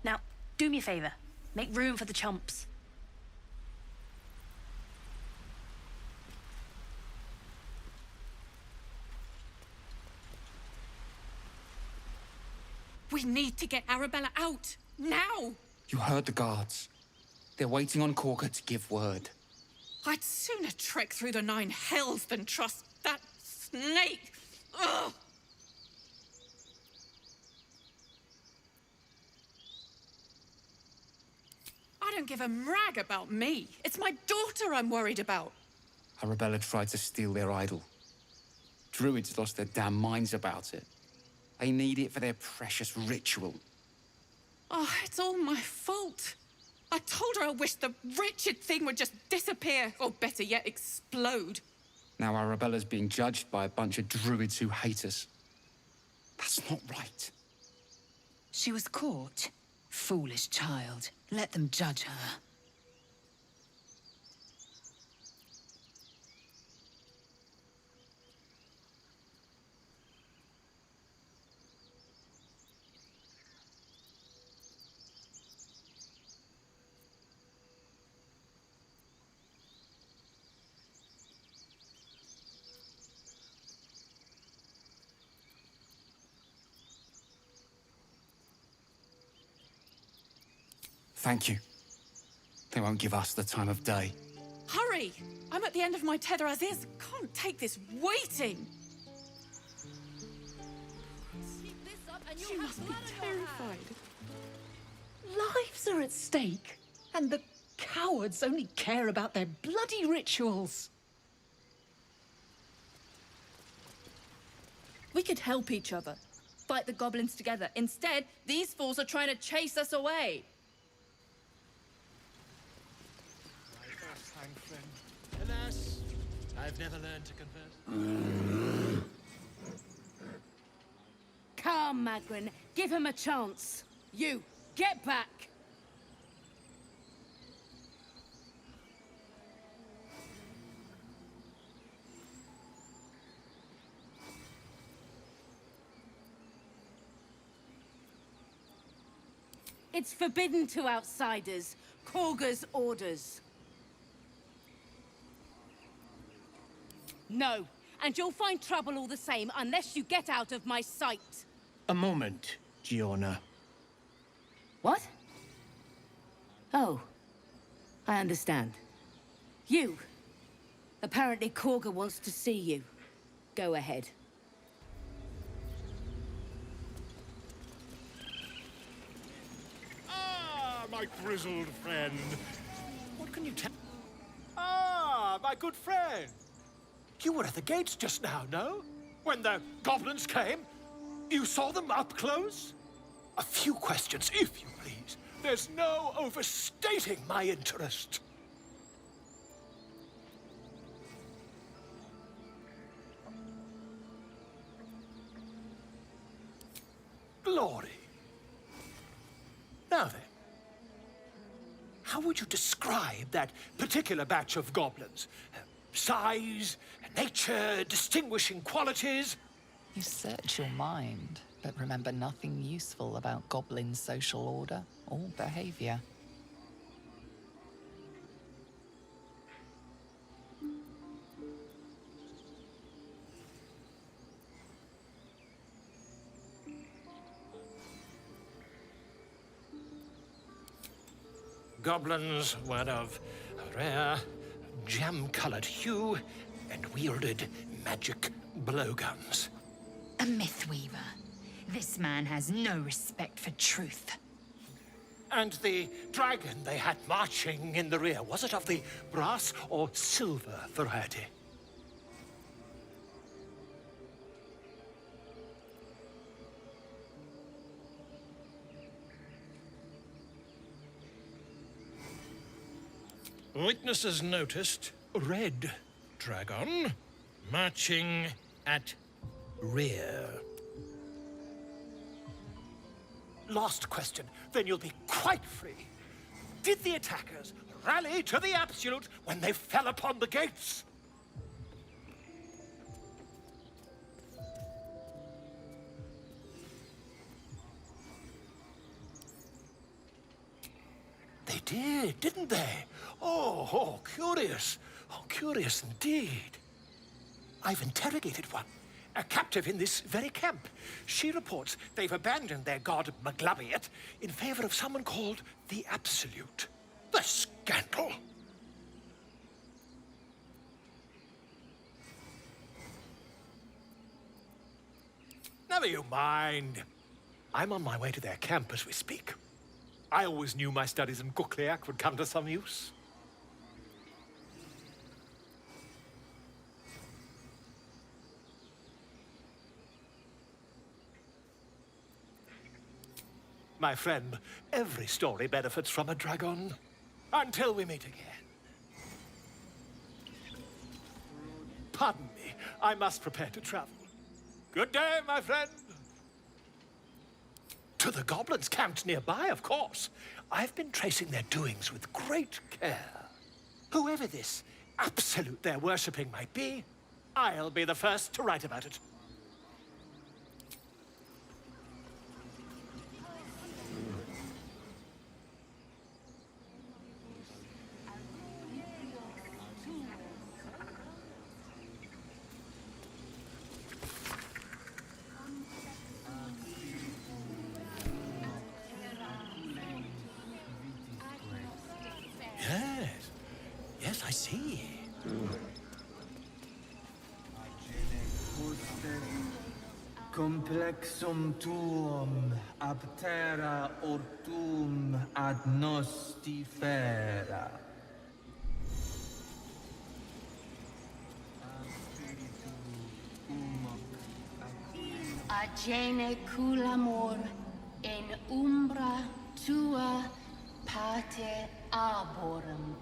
Now, do me a favor. Make room for the chumps. We need to get Arabella out, now! You heard the guards. They're waiting on Korga to give word. I'd sooner trek through the 9 hells than trust that snake! Ugh! I don't give a rag about me. It's my daughter I'm worried about. Arabella tried to steal their idol. Druids lost their damn minds about it. They need it for their precious ritual. Oh, it's all my fault. I told her I wished the wretched thing would just disappear, or better yet, explode. Now Arabella's being judged by a bunch of druids who hate us. That's not right. She was caught. Foolish child. Let them judge her. Thank you. They won't give us the time of day. Hurry! I'm at the end of my tether as is. Can't take this waiting. She must be terrified. Lives are at stake, and the cowards only care about their bloody rituals. We could help each other, fight the goblins together. Instead, these fools are trying to chase us away. Alas, I've never learned to converse. Come, Magrin. Give him a chance. You, get back. It's forbidden to outsiders. Korga's orders. No, and you'll find trouble all the same unless you get out of my sight. A moment, Giorna. What? Oh, I understand. You. Apparently Korga wants to see you. Go ahead. Ah, my grizzled friend. What can you tell? Ah, my good friend. You were at the gates just now, no? When the goblins came? You saw them up close? A few questions, if you please. There's no overstating my interest. Glory. Now then, how would you describe that particular batch of goblins? Size, nature, distinguishing qualities? You search your mind, but remember nothing useful about goblin social order or behavior. Goblins were of a rare, jam-colored hue and wielded magic blowguns. A mythweaver. This man has no respect for truth. And the dragon they had marching in the rear, was it of the brass or silver variety? Witnesses noticed red dragon marching at rear. Last question, then you'll be quite free. Did the attackers rally to the absolute when they fell upon the gates? They did, didn't they? Oh, curious. Oh, curious indeed. I've interrogated one, a captive in this very camp. She reports they've abandoned their god Maglabiet in favor of someone called the Absolute. The scandal! Never you mind. I'm on my way to their camp as we speak. I always knew my studies in Gukliak would come to some use. My friend, every story benefits from a dragon. Until we meet again. Pardon me, I must prepare to travel. Good day, my friend. To the goblins camped nearby, of course. I've been tracing their doings with great care. Whoever this absolute they're worshipping might be, I'll be the first to write about it. Yes, I see. Complexum tuum aptera ortum ad nostifera. Agene culamor in umbra tua pate arborum.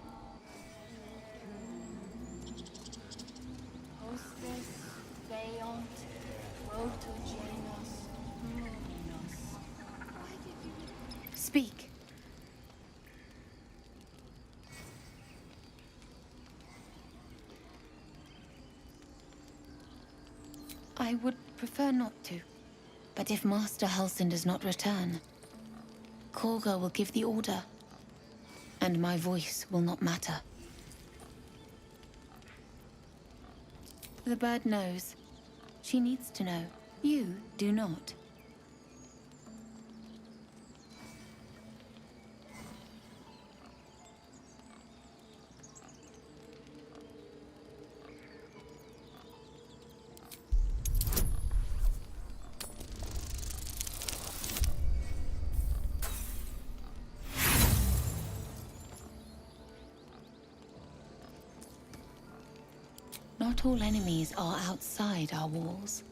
Hostes veont protogenos luminos. Speak. I would prefer not to. But if Master Halsin does not return, Korga will give the order, and my voice will not matter. The bird knows. She needs to know. You do not. Not all enemies are outside our walls.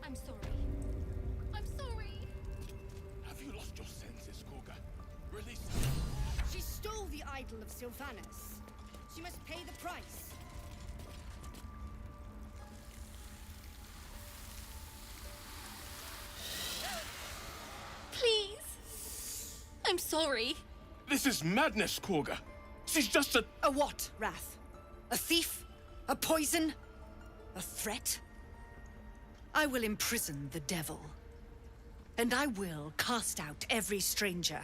I'm sorry. I'm sorry. Have you lost your senses, Korga? Release her. She stole the idol of Sylvanas. She must pay the price. Please. I'm sorry. This is madness, Korga. She's just a... A what, Wrath? A thief? A poison? A threat? I will imprison the devil. And I will cast out every stranger.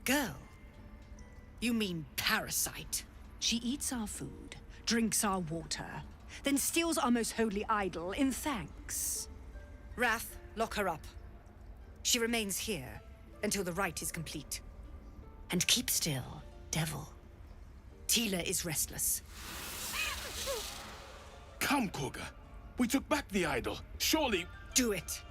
Girl? You mean parasite? She eats our food, drinks our water, then steals our most holy idol in thanks. Wrath, lock her up. She remains here until the rite is complete. And keep still, devil. Tila is restless. Come, Korga. We took back the idol. Surely... Do it.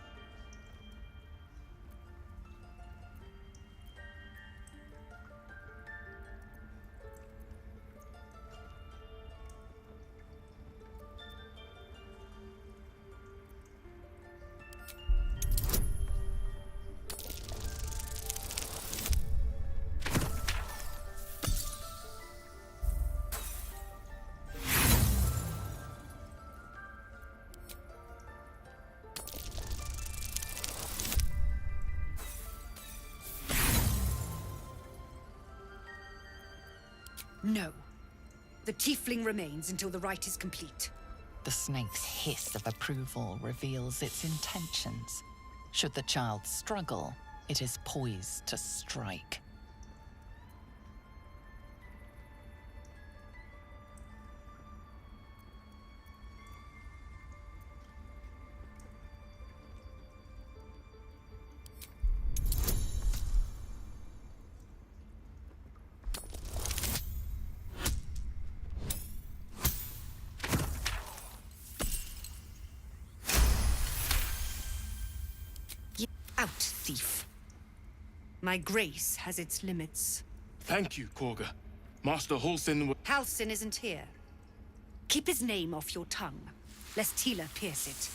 No. The tiefling remains until the rite is complete. The snake's hiss of approval reveals its intentions. Should the child struggle, it is poised to strike. Out, thief. My grace has its limits. Thank you, Korga. Master Halsin... Halsin isn't here. Keep his name off your tongue, lest Tila pierce it.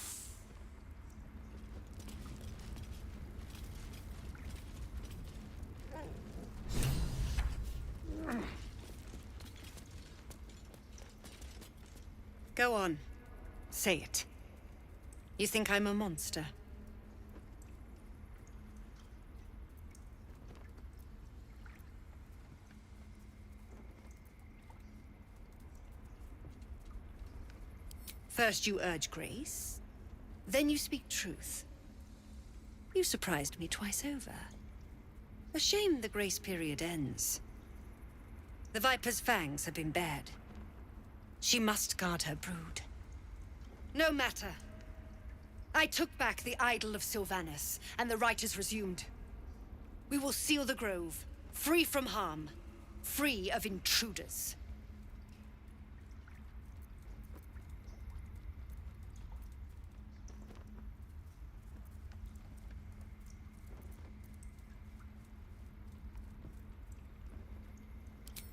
Go on. Say it. You think I'm a monster? First you urge grace, then you speak truth. You surprised me twice over. A shame the grace period ends. The Viper's fangs have been bared. She must guard her brood. No matter. I took back the idol of Sylvanus, and the rite is resumed. We will seal the grove, free from harm, free of intruders.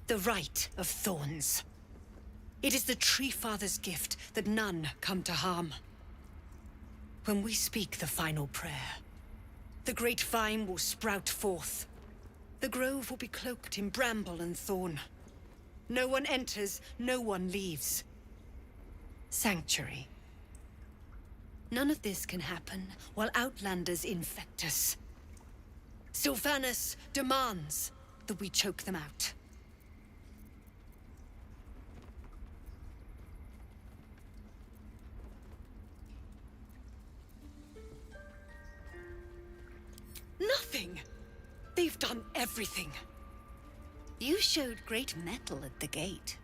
The Rite of Thorns. It is the Tree Father's gift that none come to harm. When we speak the final prayer, the great vine will sprout forth. The grove will be cloaked in bramble and thorn. No one enters, no one leaves. Sanctuary. None of this can happen while Outlanders infect us. Sylvanus demands that we choke them out. Nothing! They've done everything. You showed great mettle at the gate.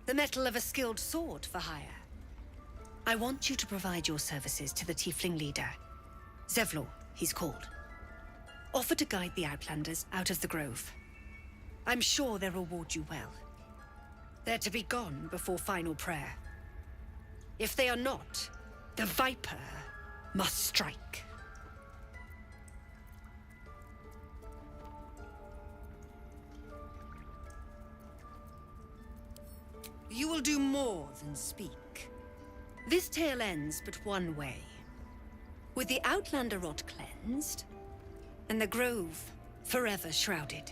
The mettle of a skilled sword for hire. I want you to provide your services to the Tiefling leader. Zevlor, he's called. Offer to guide the Outlanders out of the grove. I'm sure they'll reward you well. They're to be gone before final prayer. If they are not, the Viper must strike. You will do more than speak. This tale ends but one way. With the Outlander rot cleansed, and the grove forever shrouded.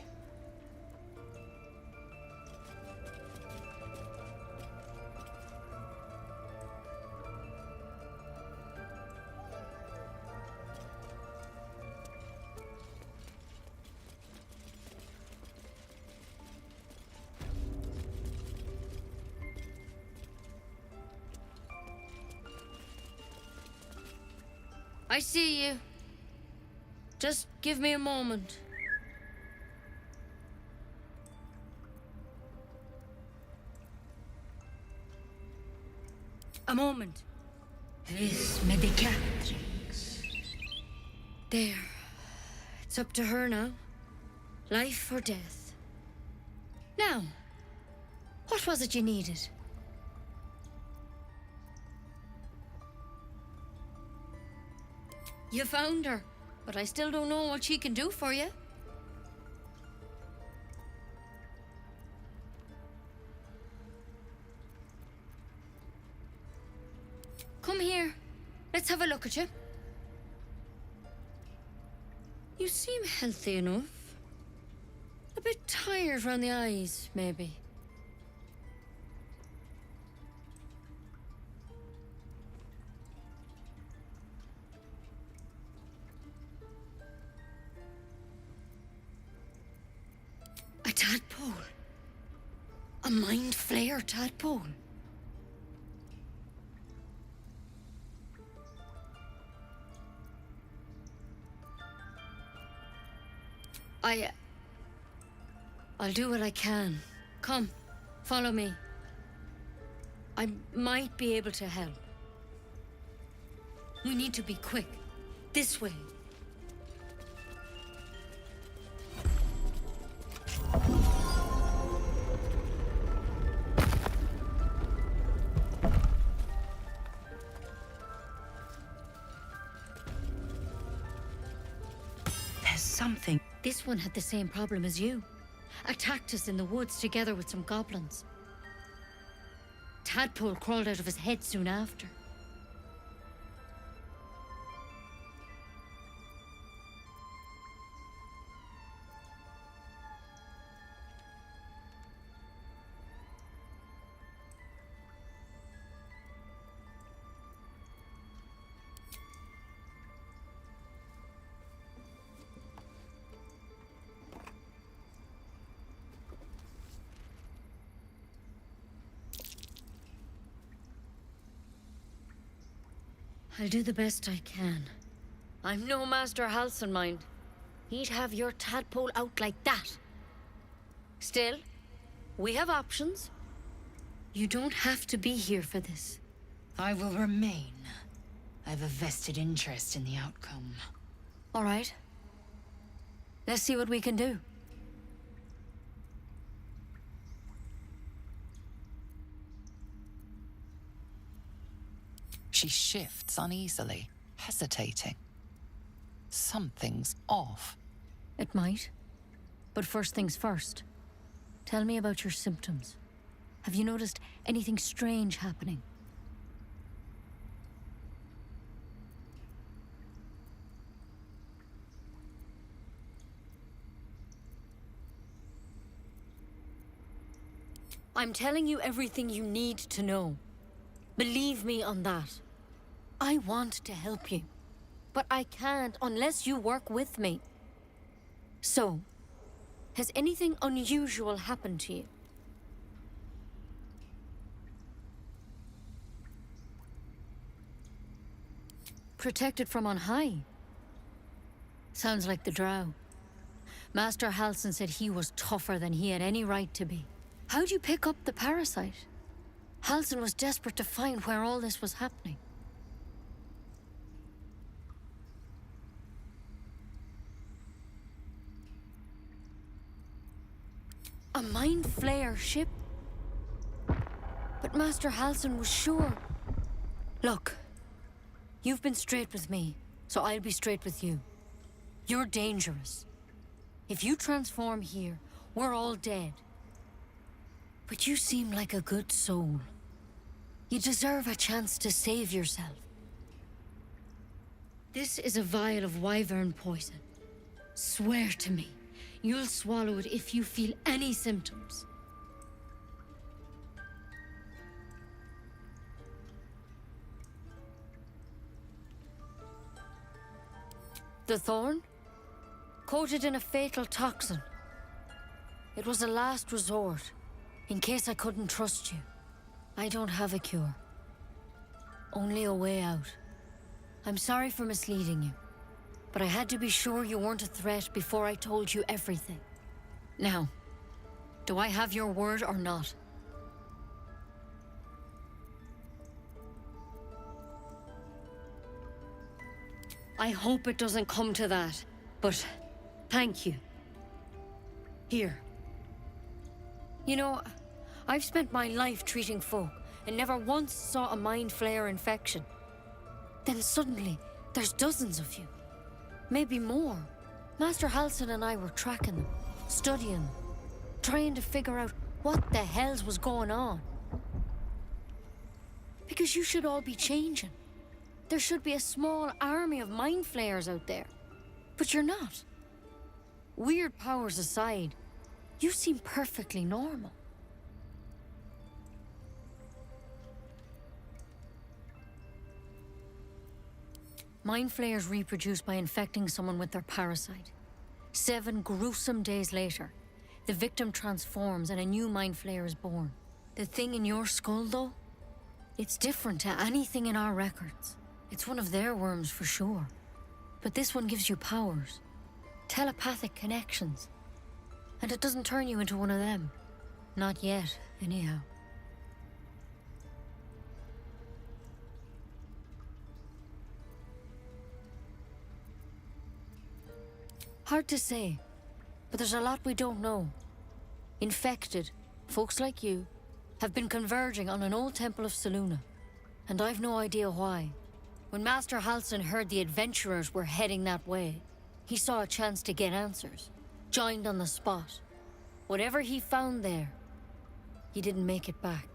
I see you. Just give me a moment. A moment. This medicatrix. There. It's up to her now. Life or death. Now, what was it you needed? You found her, but I still don't know what she can do for you. Come here. Let's have a look at you. You seem healthy enough. A bit tired around the eyes, maybe. A tadpole. A mind flayer tadpole. I'll do what I can. Come, follow me. I might be able to help. We need to be quick. This way. There's something. This one had the same problem as you. Attacked us in the woods together with some goblins. Tadpole crawled out of his head soon after. I'll do the best I can. I'm no Master Halson, mind. He'd have your tadpole out like that. Still, we have options. You don't have to be here for this. I will remain. I have a vested interest in the outcome. All right. Let's see what we can do. She shifts uneasily, hesitating. Something's off. It might. But first things first. Tell me about your symptoms. Have you noticed anything strange happening? I'm telling you everything you need to know. Believe me on that. I want to help you, but I can't unless you work with me. So, has anything unusual happened to you? Protected from on high? Sounds like the drow. Master Halson said he was tougher than he had any right to be. How'd you pick up the parasite? Halson was desperate to find where all this was happening. A mind flayer ship? But Master Halson was sure. Look, you've been straight with me, so I'll be straight with you. You're dangerous. If you transform here, we're all dead. But you seem like a good soul. You deserve a chance to save yourself. This is a vial of wyvern poison. Swear to me, you'll swallow it if you feel any symptoms. The thorn? Coated in a fatal toxin. It was a last resort, in case I couldn't trust you. I don't have a cure. Only a way out. I'm sorry for misleading you, but I had to be sure you weren't a threat before I told you everything. Now, do I have your word or not? I hope it doesn't come to that, but thank you. Here. You know, I've spent my life treating folk and never once saw a mind flayer infection. Then suddenly, there's dozens of you. Maybe more. Master Halson and I were tracking them, studying them, trying to figure out what the hells was going on. Because you should all be changing. There should be a small army of mind flayers out there. But you're not. Weird powers aside, you seem perfectly normal. Mind flayers reproduce by infecting someone with their parasite. 7 gruesome days later, the victim transforms and a new mind flayer is born. The thing in your skull, though, it's different to anything in our records. It's one of their worms for sure. But this one gives you powers. Telepathic connections. And it doesn't turn you into one of them. Not yet, anyhow. Hard to say, but there's a lot we don't know. Infected, folks like you, have been converging on an old temple of Selûne, and I've no idea why. When Master Halson heard the adventurers were heading that way, he saw a chance to get answers, joined on the spot. Whatever he found there, he didn't make it back.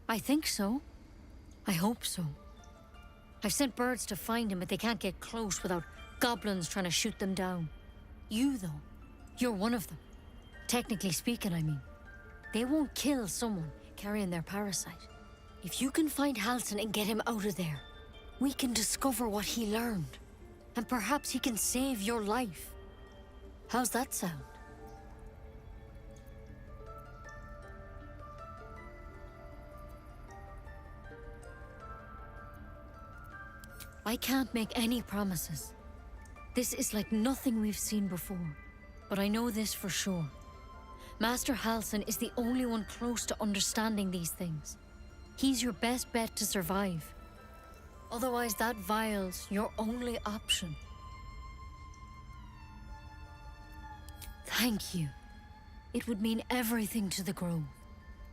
I think so. I hope so. I've sent birds to find him, but they can't get close without goblins trying to shoot them down. You, though, you're one of them. Technically speaking, I mean. They won't kill someone carrying their parasite. If you can find Halson and get him out of there, we can discover what he learned. And perhaps he can save your life. How's that sound? I can't make any promises. This is like nothing we've seen before. But I know this for sure. Master Halsin is the only one close to understanding these things. He's your best bet to survive. Otherwise, that vial's your only option. Thank you. It would mean everything to the Grove.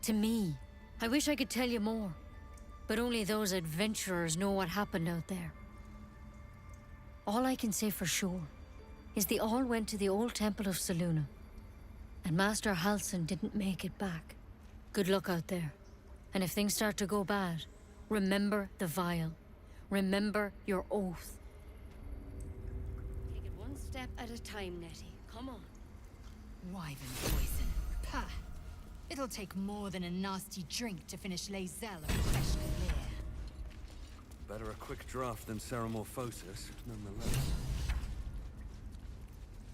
To me. I wish I could tell you more. But only those adventurers know what happened out there. All I can say for sure is they all went to the old temple of Selûne. And Master Halsin didn't make it back. Good luck out there. And if things start to go bad, remember the vial. Remember your oath. Take it one step at a time, Nettie. Come on. Wyvern poison. Pah! It'll take more than a nasty drink to finish Lae'zel of fresh clear. Better a quick draft than Ceramorphosis, nonetheless.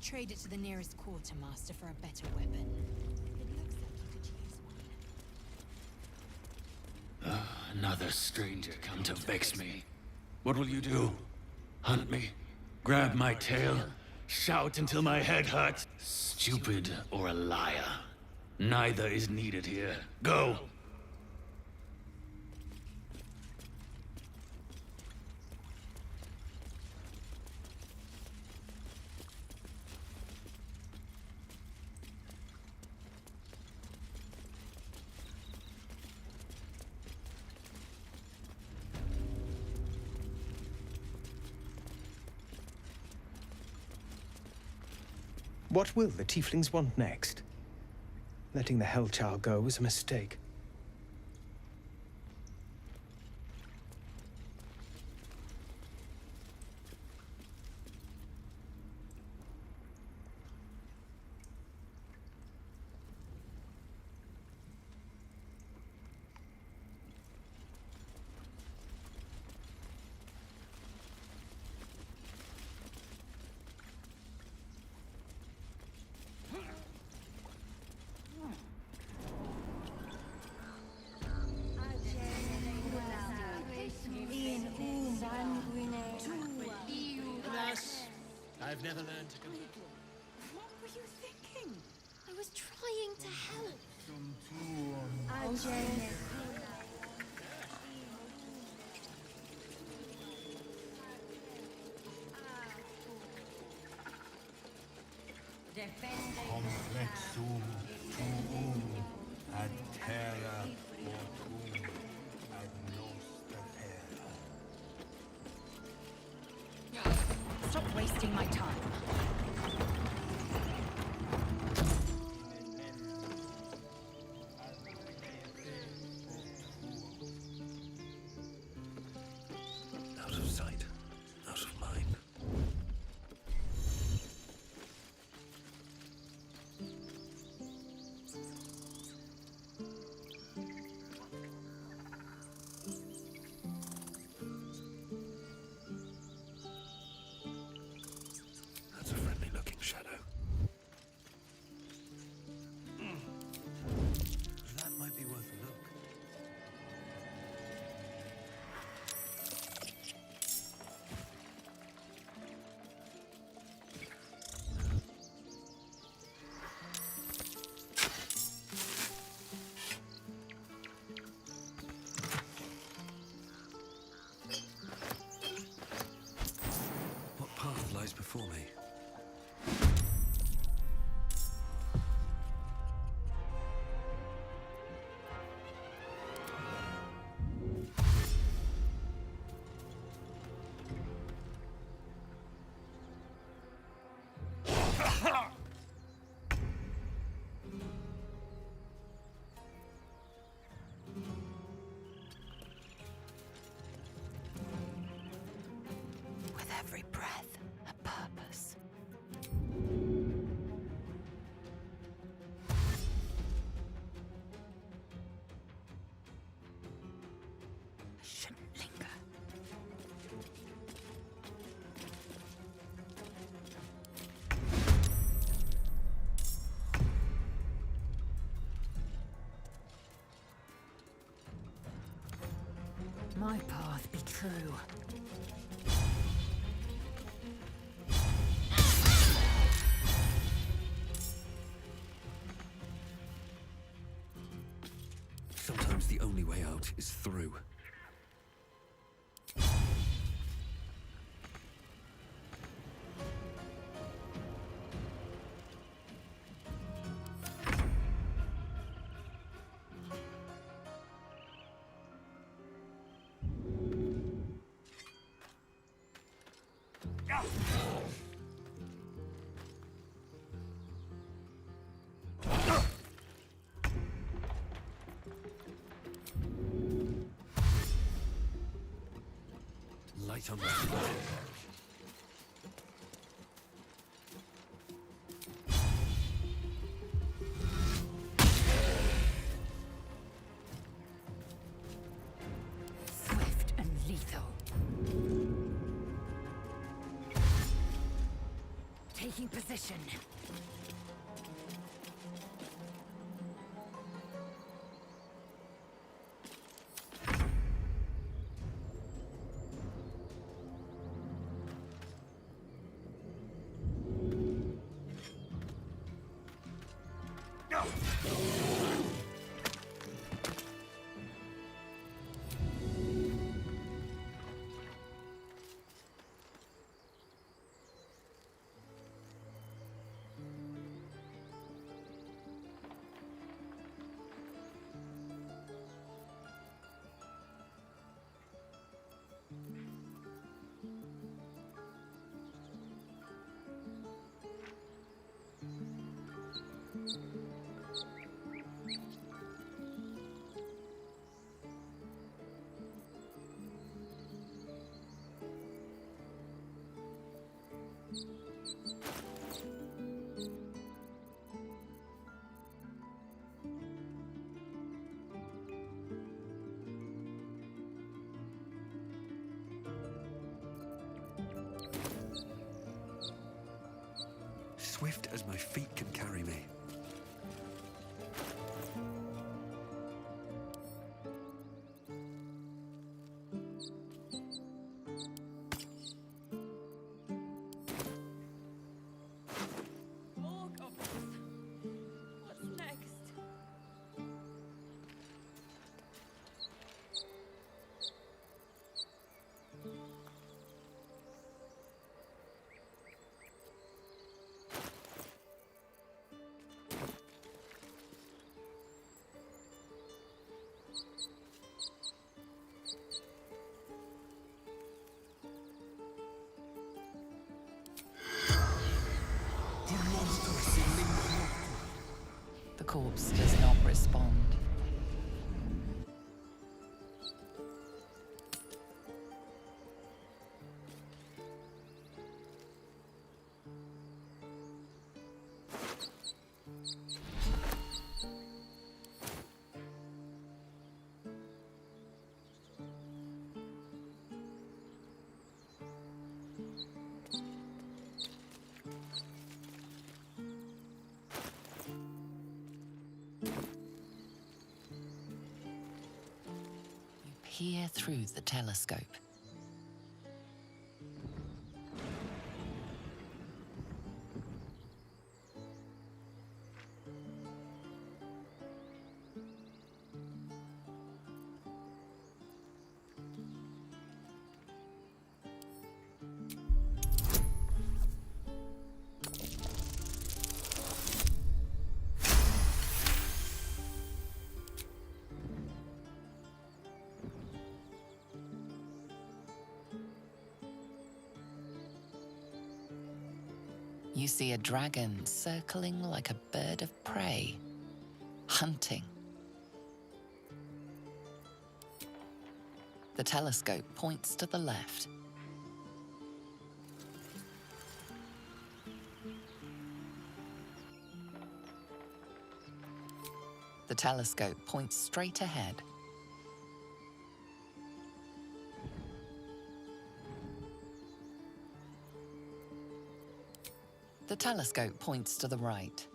Trade it to the nearest quartermaster for a better weapon. It looks like you could use one. Another stranger come to vex me. What will you do? Hunt me? Grab my tail? Shout until my head hurts? Stupid or a liar? Neither is needed here. Go! What will the tieflings want next? Letting the Hellchild go was a mistake. I've never learned to compete. What were you thinking? I was trying to help. Complexum tuum ad terra mortum ad nostra terra. Stop wasting my time. Out of sight, out of mind. That's a friendly-looking shadow. That might be worth a look. What path lies before me? With every breath, a purpose. my path be true. Sometimes the only way out is through. Light on the floor. Swift and lethal. Taking position. Swift as my feet can carry me. More goblins. What's next? The corpse does not respond. Peer through the telescope. You see a dragon circling like a bird of prey, hunting. The telescope points to the left. The telescope points straight ahead. The telescope points to the right.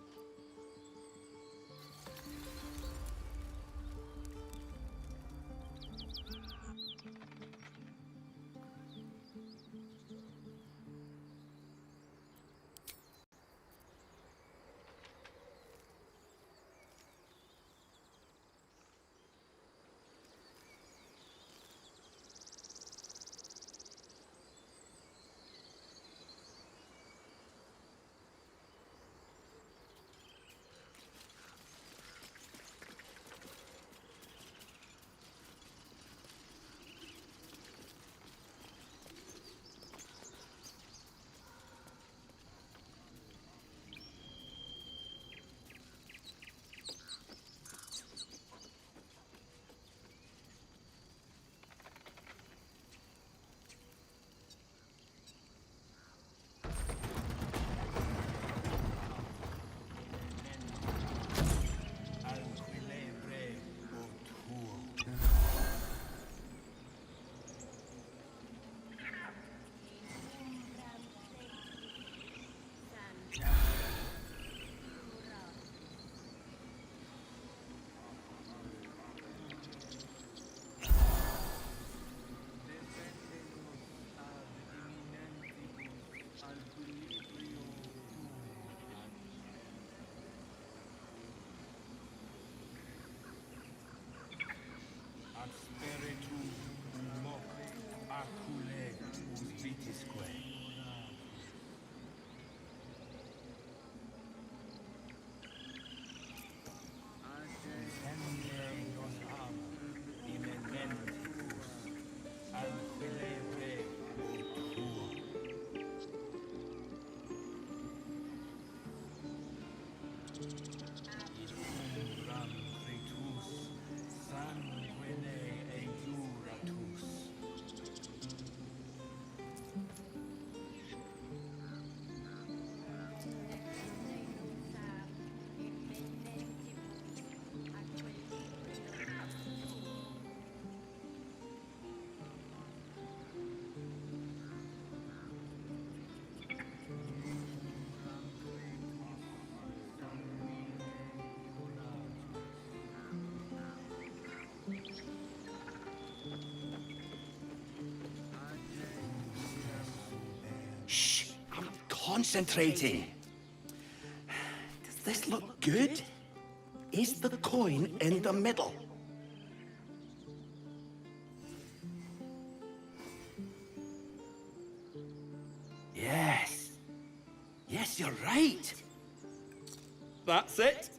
concentrating. Does this look good? Is the coin in the middle? Yes. Yes, you're right. That's it.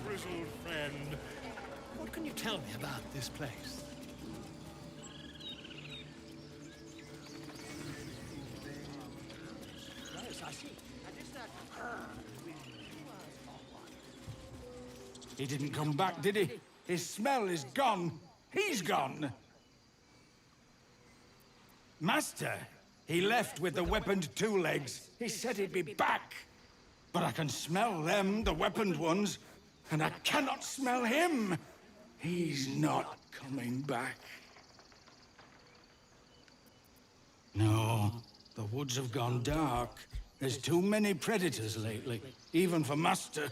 Grizzled friend, what can you tell me about this place? Yes, I see. And is that... He didn't come back, did he? His smell is gone. He's gone. Master, he left with the weaponed two legs. He said he'd be back. But I can smell them, the weaponed ones, and I cannot smell him. He's not coming back. No, the woods have gone dark. There's too many predators lately, even for Master.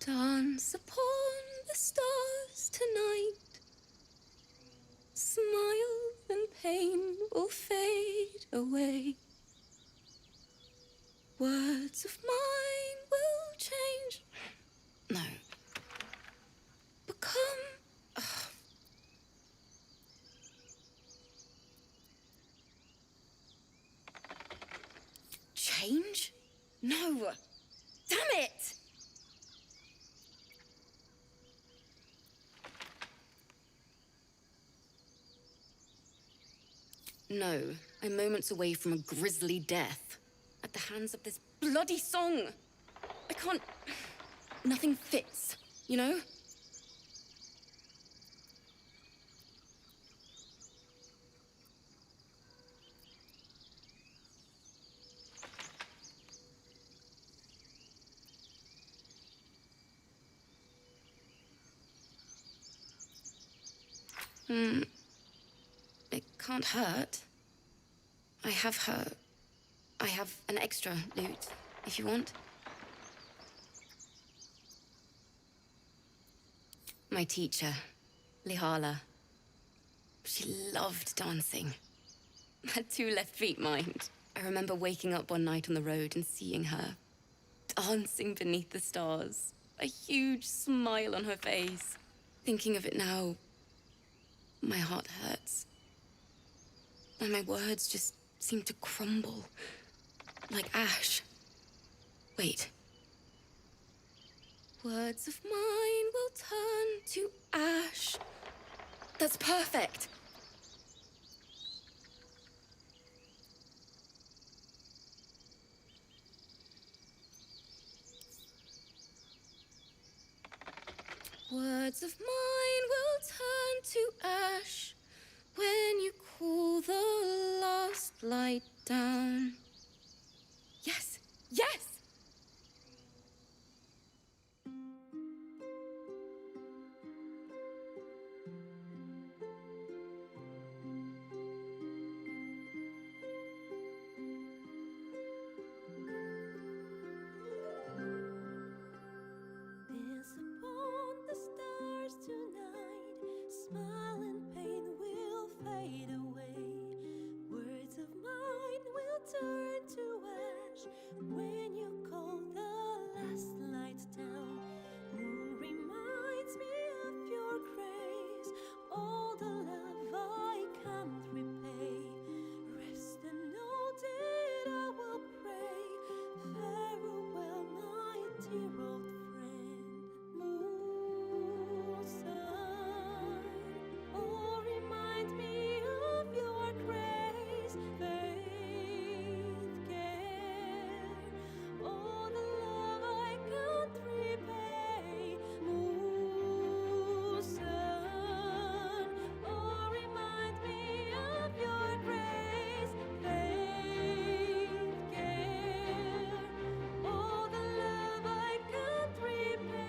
Dance upon the stars tonight. Smile and pain will fade away. Words of mine will change. No. Become. Change? No. Damn it! No, I'm moments away from a grisly death. At the hands of this bloody song. I can't... Nothing fits, you know? It can't hurt. I have an extra lute, if you want. My teacher, Lihala. She loved dancing. Had two left feet, mind. I remember waking up one night on the road and seeing her. dancing beneath the stars, a huge smile on her face. Thinking of it now, my heart hurts. And my words just seem to crumble, like ash. Wait. Words of mine will turn to ash. That's perfect. Words of mine will turn to ash when you cool the last light down. Yes, yes! Dance upon the stars tonight. Smile and pain will fade away. Words of mine will turn to ash when you call the last light down. Moon reminds me of your grace. All the love I can't repay. Rest and know that I will pray. Farewell, my dear old remind me of your grace, faith, care, all the love I can't repay. Moon, sun, oh, remind me of your grace, faith, care, all the love I can't repay.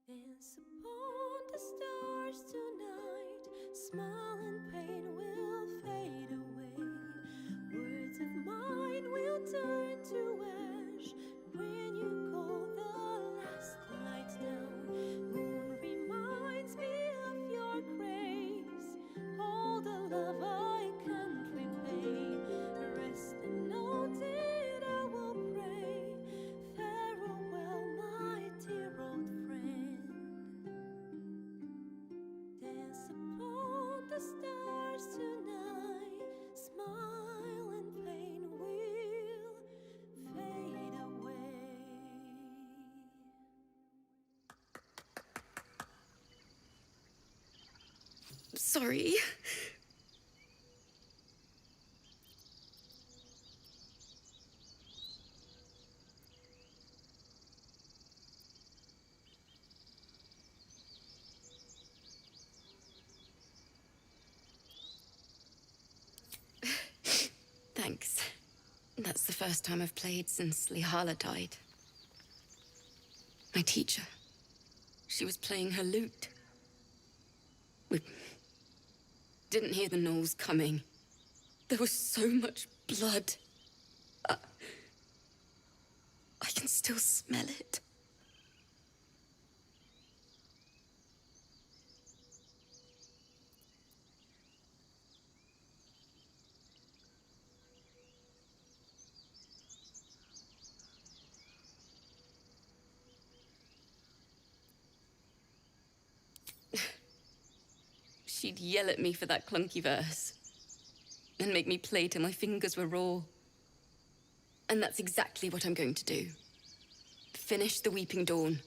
Dance upon the stars tonight. Smile and pain will fade away. Words of mine will turn to ash when you call the last light down. Moon reminds me of your grace. All the love I can't repay. Rest and know that I will pray. Farewell, my dear old friend. Dance upon the stars tonight. Smile and pain will fade away. Sorry. Thanks. That's the first time I've played since Lihala died. My teacher. She was playing her lute. We didn't hear the gnolls coming. There was so much blood. I can still smell it. She'd yell at me for that clunky verse and make me play till my fingers were raw. And that's exactly what I'm going to do. Finish the Weeping Dawn